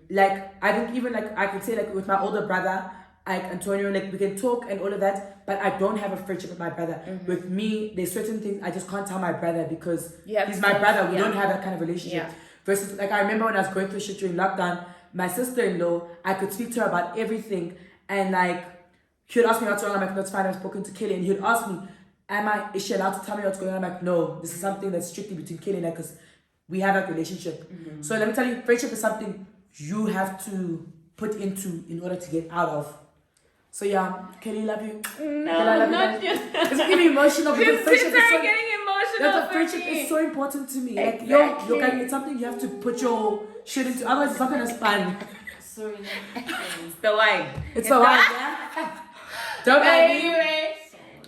like I think even like I could say like with my older brother, like Antonio, like we can talk and all of that, but I don't have a friendship with my brother. With me, there's certain things I just can't tell my brother because he's my brother. We don't have that kind of relationship. Versus like I remember when I was going through shit during lockdown. My sister-in-law, I could speak to her about everything, and like she would ask me what's wrong. I'm like, that's fine. I've spoken to Kelly, and he would ask me, is she allowed to tell me what's going on? I'm like, no, this is something that's strictly between Kelly and I because we have that relationship. So let me tell you, friendship is something you have to put into in order to get out of. So yeah, Kelly, love you. No, not you. It's getting emotional because friendship is so getting emotional. Friendship is so important to me. Exactly. Like it's something you have to put your shit into. Otherwise, it's something that's fun. Sorry, it's the wine. It's the wine. Yeah. Don't mind me. Anyway.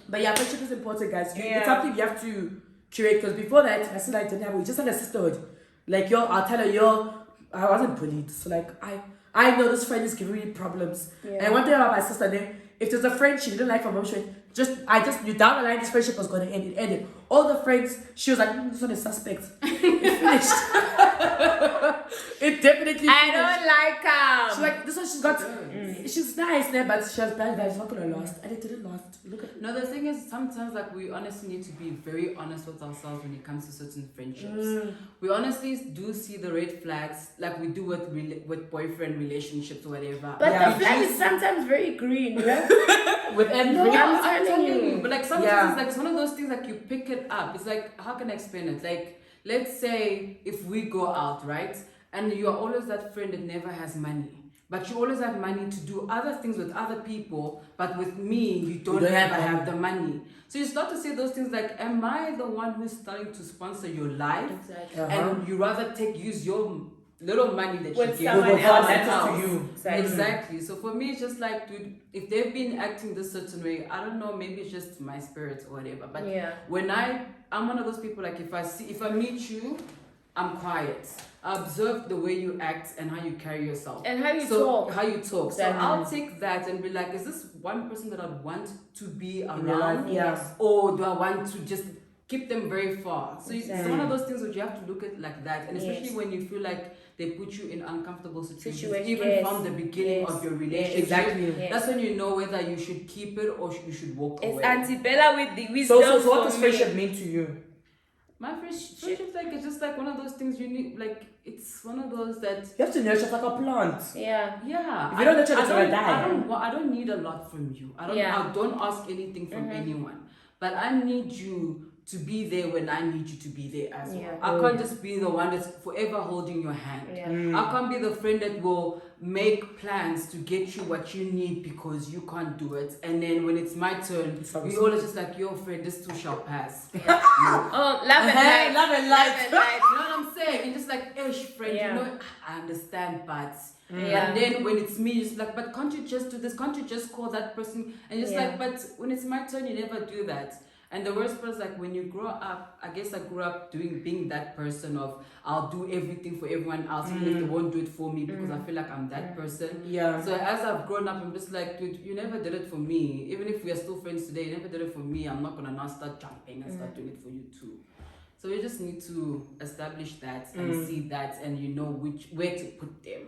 But yeah, friendship is important, guys. It's something you have to curate because before that, I said I didn't have it. We just had a sisterhood. Like I'll tell her I wasn't bullied. So like I know this friend is giving me problems. And one thing about my sister, if there's a friend she didn't like from mom, you down the line, this friendship was going to end. It ended. All the friends, she was like, this one is suspect. It finished. It definitely finished. I don't like her. She's like, this one she's got, she's nice, but she has bad vibes. It's not going to last. And it didn't last. Look at No, the thing is, sometimes like we honestly need to be very honest with ourselves when it comes to certain friendships. We honestly do see the red flags, like we do with boyfriend relationships or whatever. But the flag is sometimes very green, yeah? With every I'm telling you. But like sometimes it's like it's one of those things like you pick it up. It's like, how can I explain it? Like, let's say if we go out, right? And you are always that friend that never has money. But you always have money to do other things with other people. But with me, you don't ever have the money. So you start to say those things like, am I the one who's starting to sponsor your life? Exactly. And you rather use your little money that with you give someone else to you. Exactly. So for me, it's just like, dude, if they've been acting this certain way, I don't know, maybe it's just my spirit or whatever. But when I'm one of those people, like if I meet you, I'm quiet. I observe the way you act and how you carry yourself. And how you talk. Exactly. So I'll take that and be like, is this one person that I'd want to be around? Yes. Or do I want to just keep them very far? So it's one of those things which you have to look at like that. And especially when you feel like they put you in uncomfortable situations, even from the beginning of your relationship. Exactly. That's when you know whether you should keep it or you should walk away. It's Auntie Bella with the wisdom. So what does friendship mean to you? My friendship, like, it's just like one of those things you need, like, it's one of those that you have to nurture like a plant. Yeah. If you don't nurture it, it's gonna die. I don't need a lot from you. I don't ask anything from anyone. But I need you to be there when I need you to be there as well. I can't just be the one that's forever holding your hand. I can't be the friend that will make plans to get you what you need because you can't do it. And then when it's my turn, we always just like, yo friend, this too shall pass. Oh, love and light. Love and light. You know what I'm saying? And just like, friend, you know, I understand, but... And then when it's me, it's like, but can't you just do this? Can't you just call that person? And just like, but when it's my turn, you never do that. And the worst part is like when you grow up, I guess I grew up being that person of I'll do everything for everyone else even if they won't do it for me because I feel like I'm that person. So as I've grown up, I'm just like, dude, you never did it for me. Even if we are still friends today, you never did it for me. I'm not gonna now start jumping and start doing it for you too. So we just need to establish that and see that, and you know where to put them.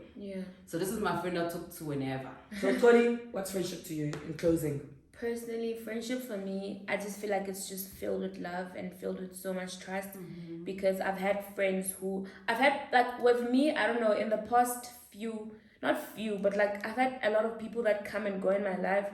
So this is my friend I talk to whenever. So Tori, what's friendship to you in closing? Personally, friendship for me, I just feel like it's just filled with love and filled with so much trust because I've had friends like with me, I don't know, in the past but like I've had a lot of people that come and go in my life.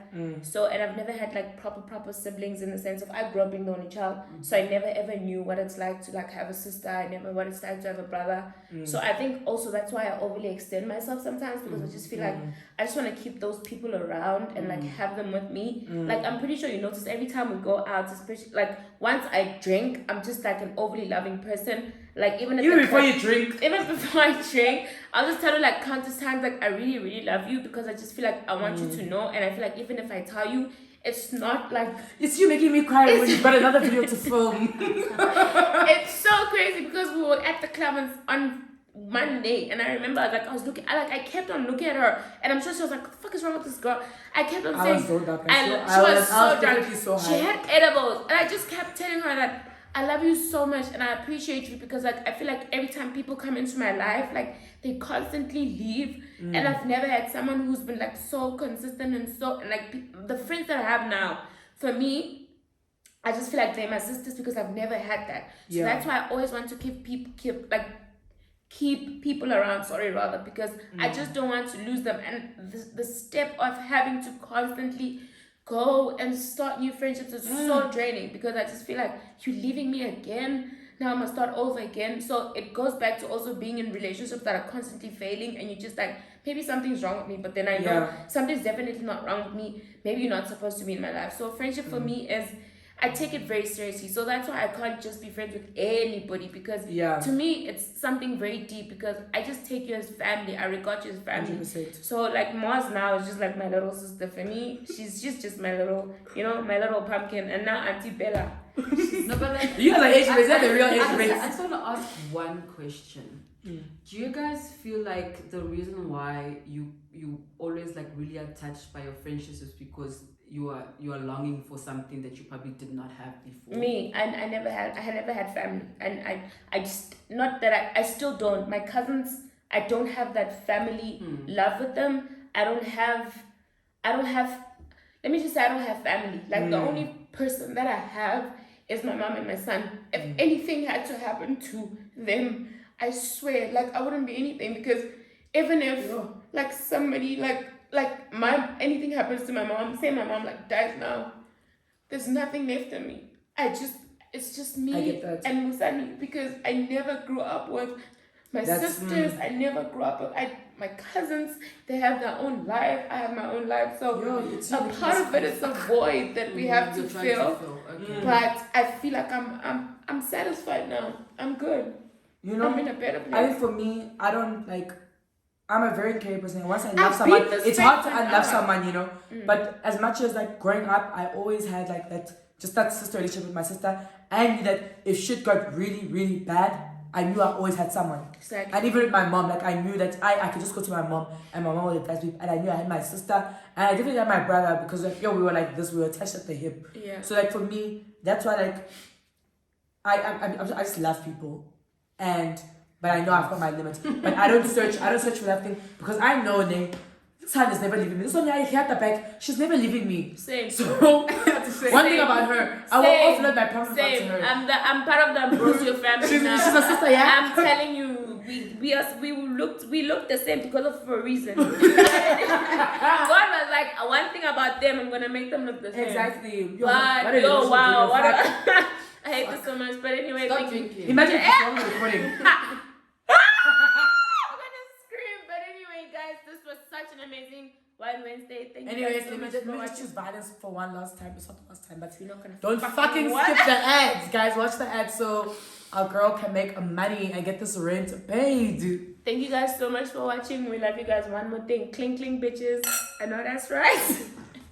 So, and I've never had like proper siblings in the sense of I grew up being the only child. So I never ever knew what it's like to like have a sister. I never what it's like to have a brother. So I think also that's why I overly extend myself sometimes because I just feel like I just want to keep those people around and like have them with me. Like I'm pretty sure you notice every time we go out, especially like once I drink, I'm just like an overly loving person. Like even before I drink, I'll just tell you like countless times like I really, really love you because I just feel like I want you to know, and I feel like even if I tell you, it's not like it's you making me cry when you've got another video to film. It's so crazy because we were at the club and on Monday, and I remember I kept on looking at her, and I'm sure she was like, "What the fuck is wrong with this girl?" I kept on I saying, was so dark. she was so drunk. definitely so She high. had edibles, and I just kept telling her that I love you so much and I appreciate you, because like I feel like every time people come into my life, like they constantly leave, and I've never had someone who's been like so consistent and like the friends that I have now, for me, I just feel like they're my sisters because I've never had that. So that's why I always want to keep people around, because I just don't want to lose them. And the step of having to constantly go and start new friendships is so draining, because I just feel like you're leaving me again. Now I'm gonna start over again. So it goes back to also being in relationships that are constantly failing, and you're just like, maybe something's wrong with me, but then I know something's definitely not wrong with me. Maybe you're not supposed to be in my life. So friendship for me is, I take it very seriously. So that's why I can't just be friends with anybody, because to me it's something very deep, because I just take you as family. I regard you as family. 100%. So like Marz now is just like my little sister for me. She's just my little, my little pumpkin. And now Auntie Bella. No, but like, You guys are age mates. They're the real age I mates. just want to ask one question. Do you guys feel like the reason why you always like really attached by your friendships is because you are longing for something that you probably did not have before? Me, I had never had family, and I just, not that I still don't. My cousins, I don't have that family love with them. I don't have. Let me just say, I don't have family. Like the only person that I have is my mom and my son. If anything had to happen to them, I swear, like I wouldn't be anything, because even if like somebody like anything happens to my mom, say my mom like dies now, there's nothing left of me. It's just me and Musani, because I never grew up with my sisters. I never grew up with my cousins. They have their own life. I have my own life. So a part of it is a void that we have to fill. Okay. But I feel like I'm satisfied now. I'm good. I'm in a better place. I think for me, I don't like. I'm a very caring person. Once I love someone, it's hard to unlove someone, But as much as like growing up, I always had like that sister relationship with my sister. I knew that if shit got really, really bad, I knew I always had someone. Exactly. And even with my mom, like I knew that I could just go to my mom, and my mom would advise me. And I knew I had my sister, and I definitely had my brother, because like we were like this, we were attached at the hip. Yeah. So like for me, that's why like I just love people, but I know I've got my limits. But I don't search for that thing, because I know this hand is never leaving me. This one I hear at the back, she's never leaving me. Same. So one thing about her, I will also let my problems back to her. I'm part of the Ambrosio family now. She's a sister, yeah. I'm telling you, we look the same because of a reason. God was like, one thing about them, I'm gonna make them look the same. Exactly. Wow. I hate this so much, but anyway, Stop thank you. drinking. Imagine if it's only recording. I'm gonna scream, but anyway, guys, this was such an amazing Wild Wednesday. Thank you. Anyways, guys so much let for me watching. choose violence for one last time. It's not the last time, but We're not gonna don't fucking skip the ads, guys. Watch the ads so our girl can make money and get this rent paid. Thank you guys so much for watching. We love you guys. One more thing, clink clink bitches. I know that's right.